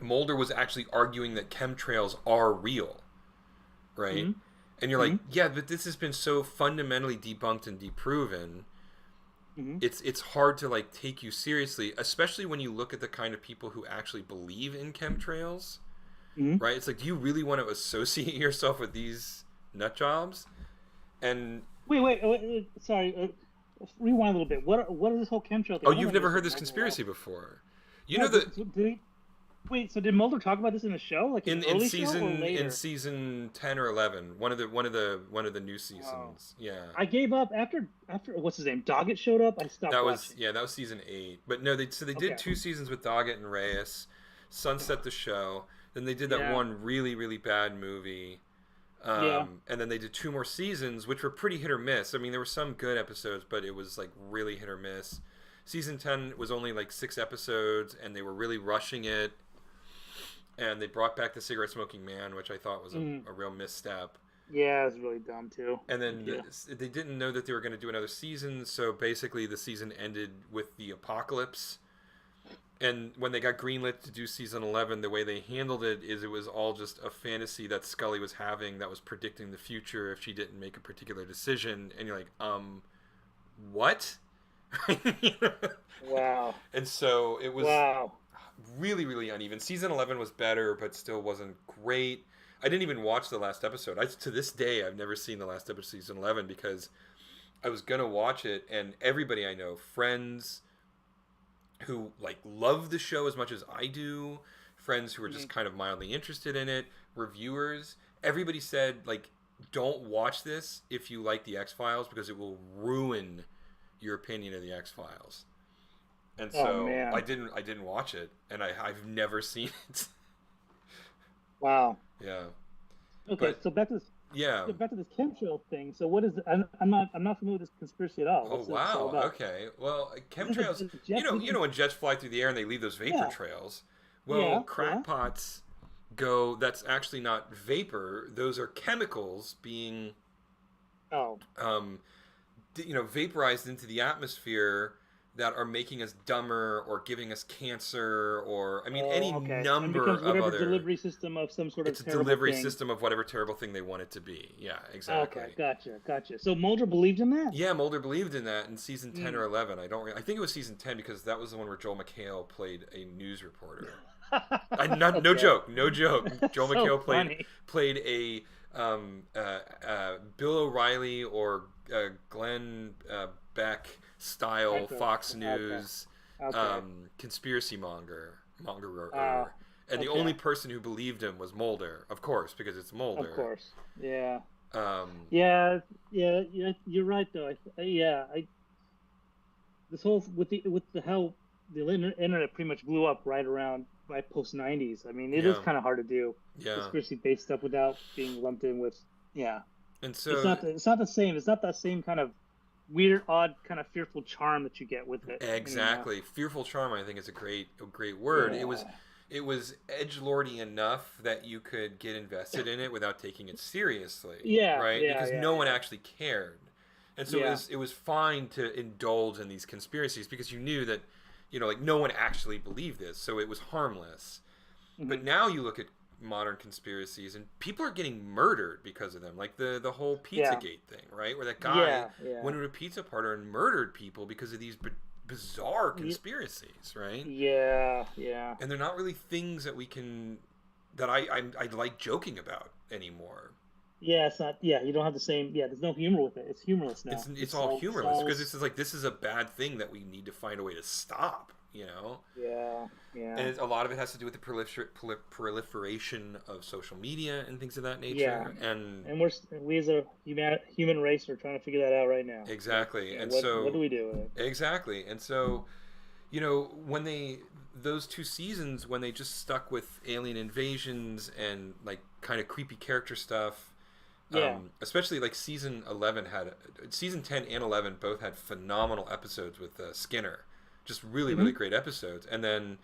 Mulder was actually arguing that chemtrails are real, right? Mm-hmm. And you're Mm-hmm. like, yeah, but this has been so fundamentally debunked and deproven. Mm-hmm. It's hard to like take you seriously, especially when you look at the kind of people who actually believe in chemtrails, Mm-hmm. right? It's like, do you really want to associate yourself with these nut jobs? And Wait, sorry. Rewind a little bit. What is this whole chemtrail thing? oh, I don't you've never heard understand this Mulder at all. conspiracy before? You know No, that wait. So did Mulder talk about this in the show, like in an early show or in later? season 10 or 11, one of the new Oh, seasons. Yeah. I gave up after what's his name? Doggett showed up. I stopped watching. That was season 8. But no, they did Okay. 2 seasons with Doggett and Reyes, sunset the show. Then they did that Yeah. one really really bad movie. Yeah. And then they did 2 more seasons, which were pretty hit or miss. I mean, there were some good episodes, but it was like really hit or miss. Season 10 was only like 6 episodes, and they were really rushing it. And they brought back the cigarette smoking man, which I thought was a real misstep. Yeah, it was really dumb too. And then Yeah. they didn't know that they were going to do another season, so basically the season ended with the apocalypse. And when they got greenlit to do season 11, the way they handled it is it was all just a fantasy that Scully was having that was predicting the future if she didn't make a particular decision. And you're like, what? Wow. And so it was Wow. really, really uneven. Season 11 was better, but still wasn't great. I didn't even watch the last episode. To this day, I've never seen the last episode of season 11 because I was going to watch it, and everybody I know, friends who like love the show as much as I do, friends who are just kind of mildly interested in it, reviewers, everybody said like, don't watch this if you like the X-Files because it will ruin your opinion of the X-Files. And so man. I didn't watch it, and I've never seen it. Wow. Yeah. Okay, But so back to this. yeah. Back to this chemtrail thing. So what is? I'm not familiar with this conspiracy at all. Oh What's this all wow. about? Okay. Well, Is chemtrails. it jets You know when jets fly through the air and they leave those vapor Yeah. trails. Yeah, Well, yeah. crackpots go. That's actually not vapor. Those are chemicals being, Oh. vaporized into the atmosphere that are making us dumber or giving us cancer or any Okay. And number becomes of whatever other. delivery system of some sort of It's a terrible delivery thing. system of whatever terrible thing they want it to be. Yeah, exactly. Okay, gotcha. So Mulder believed in that? Yeah, Mulder believed in that in season 10 or 11. I think it was season 10 because that was the one where Joel McHale played a news reporter. No joke. Joel So McHale funny. played a Bill O'Reilly or Glenn Beck style Okay. Fox News Okay. conspiracy mongerer. And the okay. only person who believed him was Mulder, of course, because it's Mulder. Of course. Yeah. Um, Yeah. You're right though. This whole with the how the internet pretty much blew up right post 90s. I mean, it is Yeah. kind of hard to do yeah. conspiracy based stuff without being lumped in with And so It's not the same. It's not that same kind of weird, odd, kind of fearful charm that you get with it. exactly, fearful charm. I think is a great word. Yeah. It was edgelordy enough that you could get invested in it without taking it seriously. Yeah, right. yeah, because yeah, no one actually cared, and so Yeah. it was fine to indulge in these conspiracies because you knew that, like no one actually believed this, so it was harmless. Mhm. But now you look at modern conspiracies and people are getting murdered because of them, like the whole Pizzagate thing, right, where that guy went to a pizza parlor and murdered people because of these bizarre conspiracies, right? Yeah. And they're not really things that I like joking about anymore. Yeah, it's not. Yeah, you don't have the same. Yeah, there's no humor with it. It's humorless now. It's all humorless because this is a bad thing that we need to find a way to stop. Yeah. And a lot of it has to do with the proliferation of social media and things of that nature. Yeah. And we as a human race are trying to figure that out right now. exactly. And what so do we do with it? Exactly. And so, when those 2 seasons when they just stuck with alien invasions and like kind of creepy character stuff. Yeah. Especially like season 10 and 11 both had phenomenal episodes with Skinner. Just really, really great episodes. And then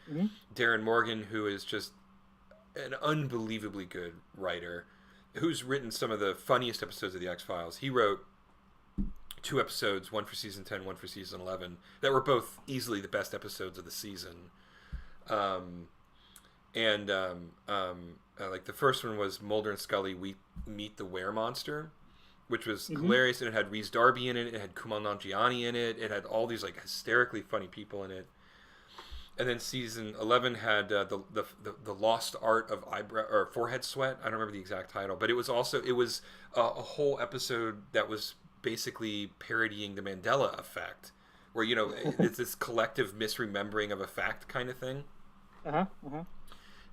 Darren Morgan, who is just an unbelievably good writer, who's written some of the funniest episodes of The X-Files. He wrote 2 episodes, one for season 10, one for season 11, that were both easily the best episodes of the season. Um, like the first one was Mulder and Scully meet the Were Monster, which was hilarious, and it had Rhys Darby in it. It had Kumail Nanjiani in it. It had all these like hysterically funny people in it. And then season 11 had the lost art of eyebrow or forehead sweat. I don't remember the exact title, but it was a whole episode that was basically parodying the Mandela effect, where it's this collective misremembering of a fact kind of thing.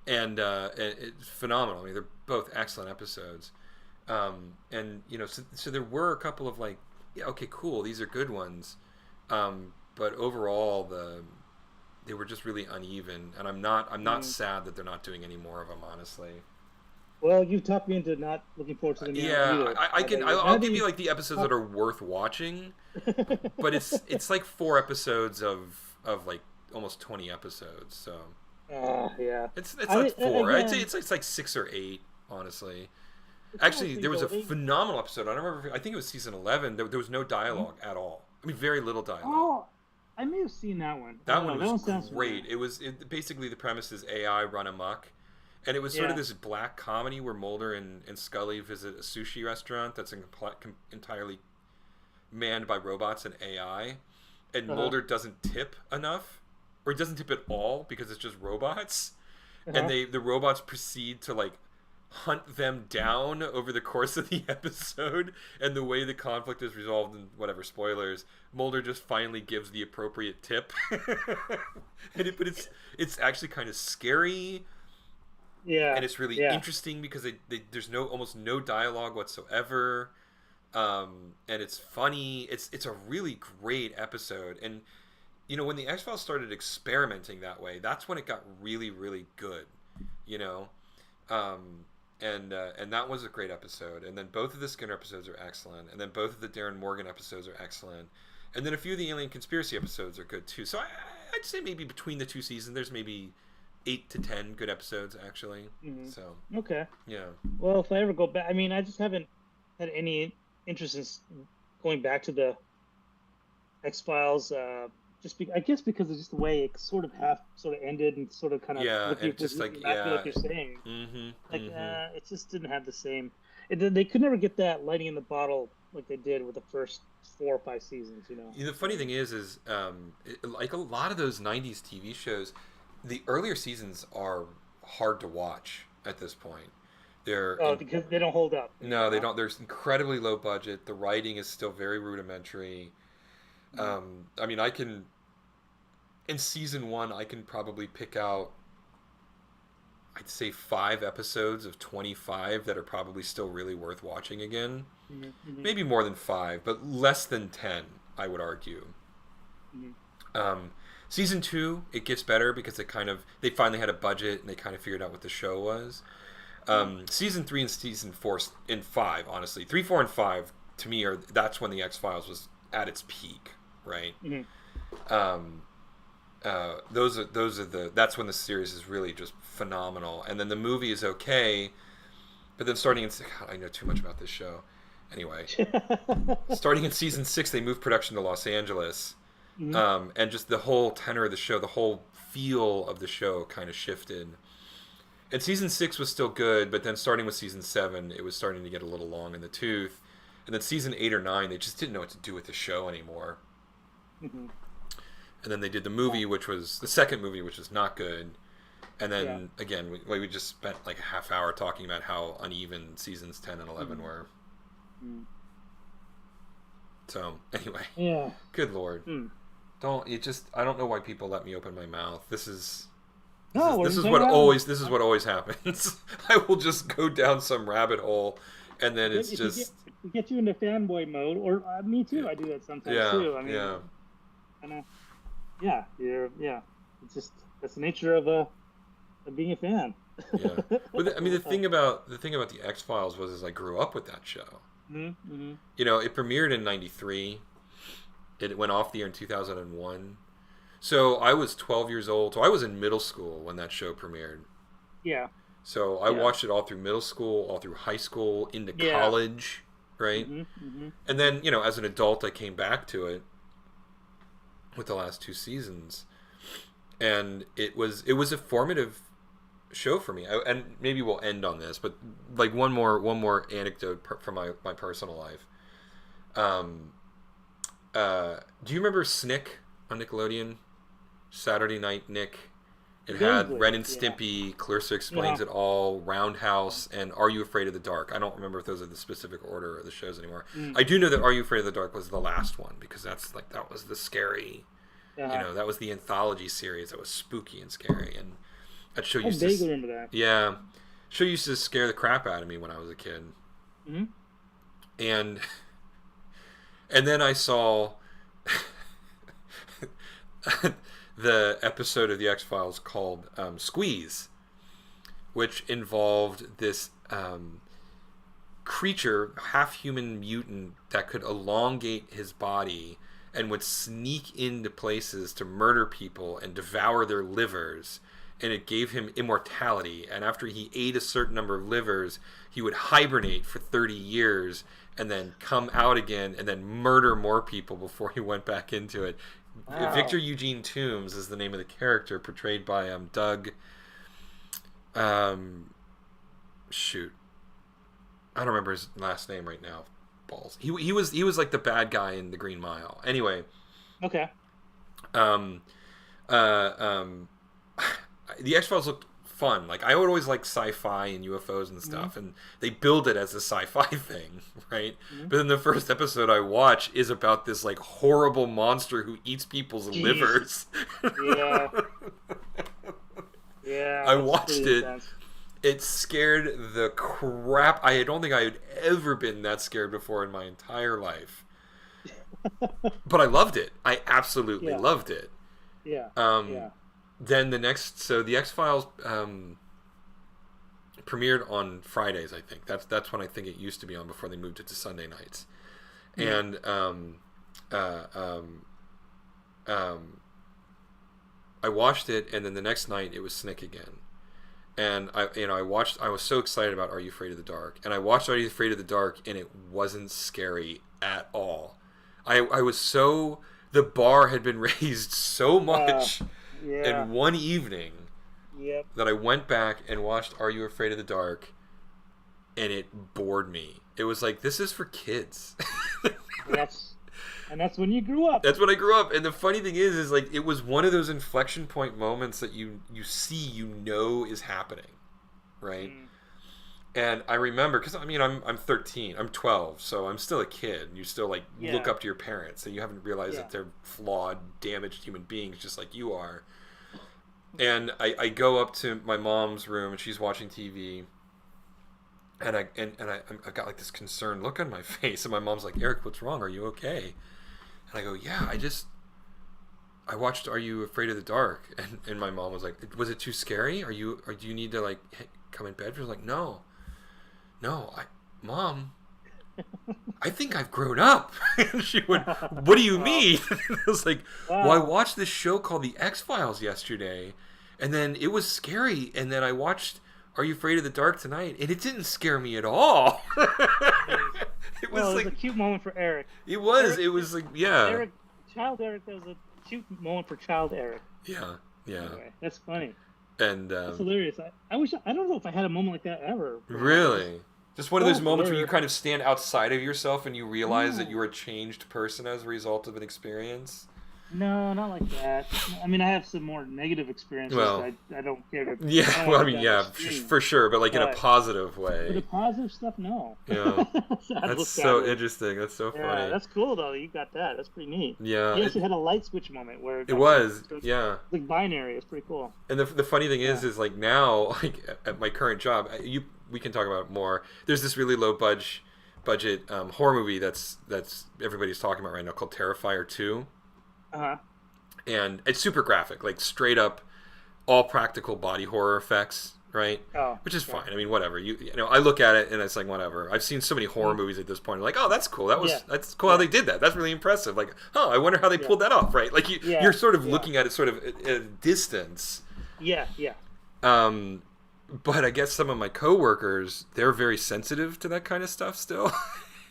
And it's phenomenal. I mean, they're both excellent episodes. So there were a couple of like, yeah, okay, cool, these are good ones, but overall they were just really uneven, and I'm not sad that they're not doing any more of them, honestly. Well, you've talked me into not looking forward to the new one either. I'll give you like the episodes that are worth watching, but it's like 4 episodes of like almost 20 episodes, so yeah, it's like 4. I'd say it's like 6 or 8, honestly. Actually, there was a phenomenal episode. I don't remember. I think it was season 11. There was no dialogue at all. I mean, very little dialogue. Oh, I may have seen that one. That one was great. Basically the premise is AI run amok, and it was sort of this black comedy where Mulder and Scully visit a sushi restaurant that's entirely manned by robots and AI, and Mulder doesn't tip enough, or he doesn't tip at all because it's just robots, and the robots proceed to like hunt them down over the course of the episode, and the way the conflict is resolved, and whatever spoilers, Mulder just finally gives the appropriate tip. But it's actually kind of scary, and it's really interesting because there's almost no dialogue whatsoever, and it's funny. It's a really great episode, and when the X-Files started experimenting that way, that's when it got really, really good, And that was a great episode. And then both of the Skinner episodes are excellent. And then both of the Darren Morgan episodes are excellent. And then a few of the Alien Conspiracy episodes are good too. So I'd say maybe between the 2 seasons, there's maybe 8 to 10 good episodes actually. So okay, yeah. Well, if I ever go back, I mean, I just haven't had any interest in going back to the X-Files. I guess because of just the way it sort of ended and sort of kind of like you're saying, it just didn't have the same. They could never get that lightning in the bottle like they did with the first 4 or 5 seasons. The funny thing is like a lot of those '90s TV shows, the earlier seasons are hard to watch at this point. Because they don't hold up. No, they don't. There's incredibly low budget. The writing is still very rudimentary. I mean, in season 1, I can probably pick out, I'd say 5 episodes of 25 that are probably still really worth watching again. Maybe more than 5, but less than 10, I would argue. Season 2, it gets better because they finally had a budget and they kind of figured out what the show was. Season 3 and season 4 and 5, honestly, 3, 4, and 5 to me that's when the X-Files was at its peak, right? That's when the series is really just phenomenal, and then the movie is okay, but then starting in God, I know too much about this show. Anyway, starting in season 6, they moved production to Los Angeles, and just the whole tenor of the show, the whole feel of the show kind of shifted. And season 6 was still good, but then starting with season 7, it was starting to get a little long in the tooth. And then season 8 or 9, they just didn't know what to do with the show anymore. And then they did the movie, which was the second movie, which was not good. And then again, we just spent like a half hour talking about how uneven seasons 10 and 11 were. So anyway, good Lord, I don't know why people let me open my mouth. This is what always happens. I will just go down some rabbit hole, and then it's just. We get you into fanboy mode, or me too. I do that sometimes too. I mean, it's just that's the nature of being a fan. But I mean, the thing about the X-Files was I grew up with that show. It premiered in '93. It went off the air in 2001. So I was 12 years old. So I was in middle school when that show premiered. Yeah. So I watched it all through middle school, all through high school, into college. right? Mm-hmm. And then, you know, as an adult, I came back to it with the last 2 seasons, and it was a formative show for me. And maybe we'll end on this, but like one more anecdote from my personal life. Do you remember Snick on Nickelodeon? Saturday Night Nick. It had Vaguely, Ren and yeah. Stimpy, Clarissa Explains It All, Roundhouse, and Are You Afraid of the Dark? I don't remember if those are the specific order of the shows anymore. I do know that Are You Afraid of the Dark was the last one, because that's like, that was the scary, you know, that was the anthology series that was spooky and scary, and that show I used vaguely to, remember that. yeah, show used to scare the crap out of me when I was a kid. Mm-hmm. And then I saw the episode of the X-Files called Squeeze, which involved this creature, half-human mutant, that could elongate his body and would sneak into places to murder people and devour their livers, and it gave him immortality. And after he ate a certain number of livers, he would hibernate for 30 years and then come out again and then murder more people before he went back into it. Wow. Victor Eugene Toombs is the name of the character, portrayed by Doug. Shoot, I don't remember his last name right now. Balls. He was like the bad guy in The Green Mile. Anyway. Okay. The X-Files looked fun. Like, I would always like sci-fi and UFOs and stuff, and they build it as a sci-fi thing, right? But then the first episode I watch is about this like horrible monster who eats people's livers. Yeah. Yeah. I watched it. Intense. It scared the crap. I don't think I had ever been that scared before in my entire life. But I loved it. I absolutely loved it. Yeah. Then the X-Files premiered on Fridays, I think. That's when I think it used to be on before they moved it to Sunday nights. And I watched it, and then the next night it was Snick again. And I was so excited about Are You Afraid of the Dark? And I watched Are You Afraid of the Dark, and it wasn't scary at all. I was so, the bar had been raised so much in one evening that I went back and watched Are You Afraid of the Dark, and it bored me. It was like, this is for kids. And that's when you grew up. That's when I grew up. And the funny thing is like, it was one of those inflection point moments that you see, is happening, right? And I remember, because I mean, I'm 13, I'm 12, so I'm still a kid. You still like look up to your parents, and you haven't realized that they're flawed, damaged human beings just like you are. And I go up to my mom's room, and she's watching TV, and I've got like this concerned look on my face, and my mom's like, "Eric, what's wrong? Are you okay?" And I go, "Yeah, I watched Are You Afraid of the Dark?" And my mom was like, "Was it too scary? Or do you need to like come in bed?" She was like, No, Mom, I think I've grown up." And she went, "What do you mean?" And I was like, "Well, I watched this show called The X-Files yesterday, and then it was scary, and then I watched Are You Afraid of the Dark tonight, and it didn't scare me at all." It was like a cute moment for Eric. It was. Eric, it was like, yeah. Child Eric. That was a cute moment for Child Eric. Yeah. Anyway, that's funny. And that's hilarious. I don't know if I had a moment like that ever. Really? Just one of those moments where you kind of stand outside of yourself and you realize that you're a changed person as a result of an experience? No, not like that. I mean, I have some more negative experiences that I don't care to... Yeah, well, I mean, for sure, but like in a positive way. But the positive stuff, no. Yeah. That's so interesting. That's so funny. Yeah, that's cool, though. You got that. That's pretty neat. Yeah. You actually had a light switch moment where... It was, yeah. Like binary. It's pretty cool. And the funny thing is like now, like at my current job, we can talk about it more. There's this really low budget horror movie that's everybody's talking about right now called Terrifier 2. And it's super graphic, like straight up all practical body horror effects, right? Which is fine. I mean, whatever. You know, I look at it and it's like, whatever. I've seen so many horror movies at this point. I'm like, oh, that's cool. That's cool how they did that. That's really impressive. Like, I wonder how they pulled that off, right? Like you're sort of looking at it sort of at a distance. Yeah. But I guess some of my coworkers, they're very sensitive to that kind of stuff still.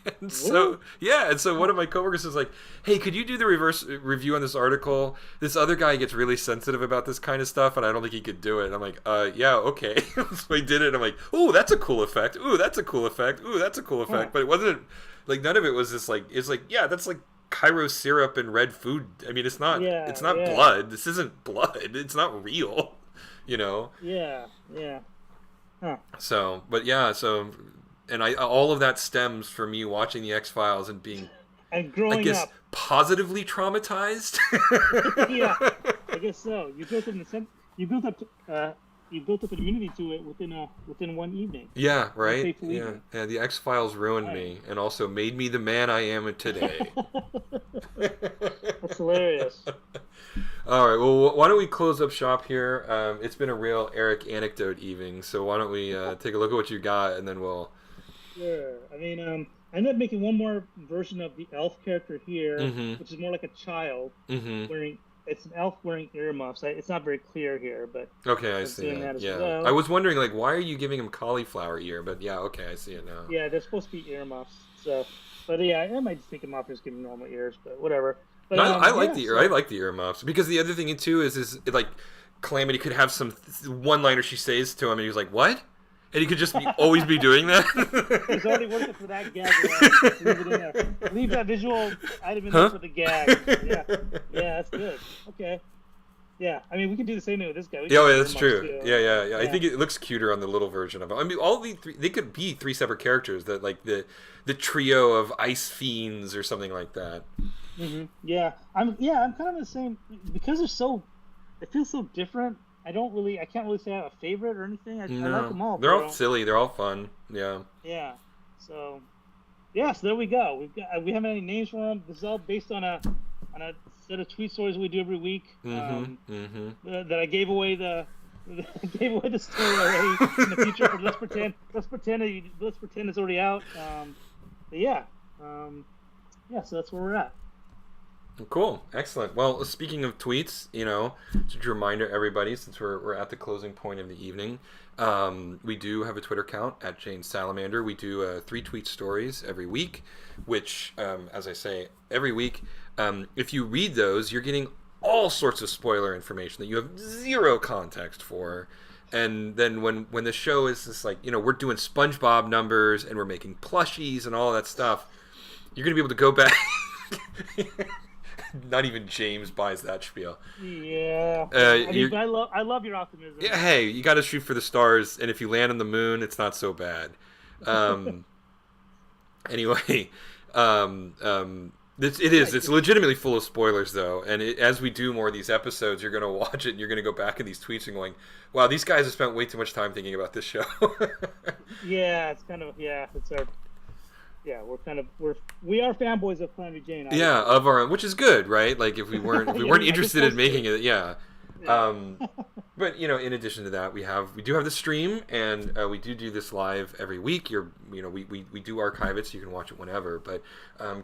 And Really? so, yeah, and so one of my coworkers is like, "Hey, could you do the reverse review on this article? This other guy gets really sensitive about this kind of stuff, and I don't think he could do it." And I'm like, yeah, okay." So I did it. And I'm like, "Ooh, that's a cool effect. Ooh, that's a cool effect. Ooh, that's a cool Huh. effect." But it wasn't like none of it was just like it's like, yeah, that's like Cairo syrup and red food. I mean, it's Yeah, not yeah, blood. This isn't blood. It's not real, you know. yeah, yeah. Huh. So, but yeah, so and I all of that stems from me watching the X Files and being, And I growing guess, up, positively traumatized. yeah, I guess so. You built up an immunity to it within one evening, Yeah, one right. fateful Yeah, evening. yeah. The X Files ruined Right. me and also made me the man I am today. That's hilarious. All right. Well, why don't we close up shop here? It's been a real Eric anecdote evening, so why don't we take a look at what you got, and then we'll. Sure. I mean, I ended up making one more version of the elf character here, Mm-hmm. which is more like a child Mm-hmm. wearing. It's an elf wearing earmuffs. It's not very clear here, but Okay, I I was see doing it. that as Yeah, I well. was wondering like why are you giving him cauliflower ear? But yeah, okay, I see it now. Yeah, they're supposed to be earmuffs. So, but yeah, I might just take them off and just give them normal ears, but whatever. But No, I like yeah. the ear. I So like the earmuffs because the other thing too is like Calamity could have some one liner she says to him, and he was like, "What?" And he could just always be doing he's that. already working for that gag alone. Leave it in there. Leave that visual item in there Huh? for the gag. Yeah, yeah, that's good. Okay. Yeah, I mean, we can do the same thing with this guy. We Yeah, can oh, do yeah, that's earmuffs true. too. Yeah, yeah, yeah. I Yeah. think it looks cuter on the little version of it. I mean, all the three they could be three separate characters that like the trio of ice fiends or something like that. Yeah, I'm kind of the same because they feel so different. I can't really say I have a favorite or anything. I like No, them all, they're but I all don't. silly. They're all fun. Yeah. Yeah. So, yeah, so there we go. We haven't any names for them. This is all based on a set of tweet stories we do every week. Mm-hmm. Mm-hmm. That I gave away the gave away the story already in the future. But let's pretend it's already out. But yeah, yeah. So that's where we're at. Cool. Excellent. Well, speaking of tweets, just a reminder, everybody, since we're at the closing point of the evening, we do have a Twitter account at Jane Salamander. We do 3 tweet stories every week, which, as I say, every week, if you read those, you're getting all sorts of spoiler information that you have zero context for. And then when the show is just like, we're doing SpongeBob numbers and we're making plushies and all that stuff, you're going to be able to go back. Not even James buys that spiel. Yeah. But I love your optimism. Yeah, hey, you got to shoot for the stars, and if you land on the moon, it's not so bad. Anyway, it's legitimately full of spoilers, though. And as we do more of these episodes, you're going to watch it, and you're going to go back in these tweets and going, "Wow, these guys have spent way too much time thinking about this show." Yeah, it's our. Yeah, we are fanboys of Calamity Jane. Obviously. Yeah, of our own, which is good, right? Like if we weren't Yeah, interested in making to. it, yeah. Yeah. But in addition to that, we do have the stream, and we do this live every week. We do archive it, so you can watch it whenever. But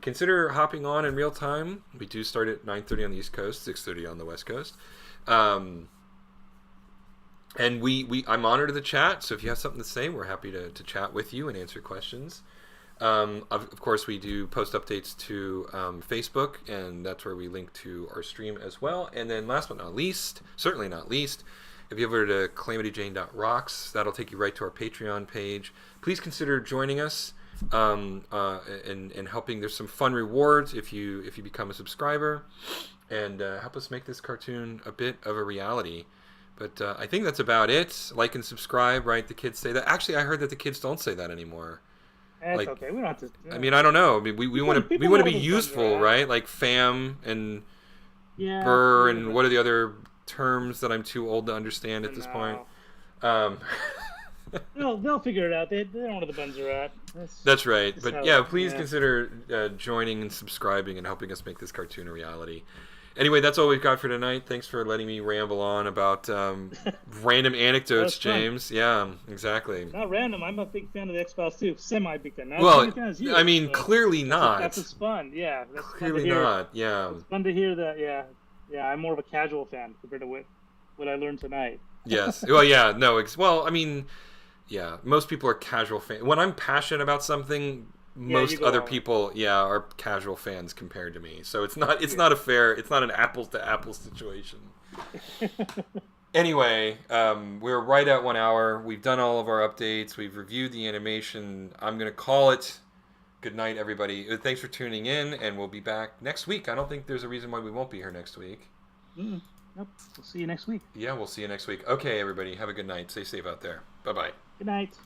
consider hopping on in real time. We do start at 9:30 on the East Coast, 6:30 on the West Coast. And I monitor the chat, so if you have something to say, we're happy to chat with you and answer questions. Of course, we do post updates to Facebook, and that's where we link to our stream as well. And then last but not least, certainly not least, if you go over to calamityjane.rocks, that'll take you right to our Patreon page. Please consider joining us and helping. There's some fun rewards if you become a subscriber, and help us make this cartoon a bit of a reality. But I think that's about it. Like and subscribe, right? The kids say that. Actually, I heard that the kids don't say that anymore. That's okay. We don't have to. I mean, I don't know. I mean, we want to know be those useful, ones, right? Like fam and Yeah. burr Yeah, and what are the other terms that I'm too old to understand at this point? Um, They'll figure it out. They don't know where the buns are at. that's right. That's But how yeah, it- please yeah. consider joining and subscribing and helping us make this cartoon a reality. Anyway, that's all we've got for tonight. Thanks for letting me ramble on about random anecdotes, That was fun. James. Yeah, exactly. Not random. I'm a big fan of the X-Files too. Semi-big fan. Not as Well, big a fan as you, I mean, so clearly not. That's what's fun. Yeah. That's Clearly fun to hear. not. Yeah. It's fun to hear that. Yeah. Yeah. I'm more of a casual fan compared to what I learned tonight. Yes. Well, yeah. No. Well, I mean, yeah. Most people are casual fans. When I'm passionate about something, most go other on. people, are casual fans compared to me. So it's not it's not an apples to apples situation. Anyway, we're right at 1 hour. We've done all of our updates. We've reviewed the animation. I'm gonna call it. Good night, everybody. Thanks for tuning in, and we'll be back next week. I don't think there's a reason why we won't be here next week. Nope. We'll see you next week. Yeah, we'll see you next week. Okay, everybody. Have a good night. Stay safe out there. Bye-bye. Good night.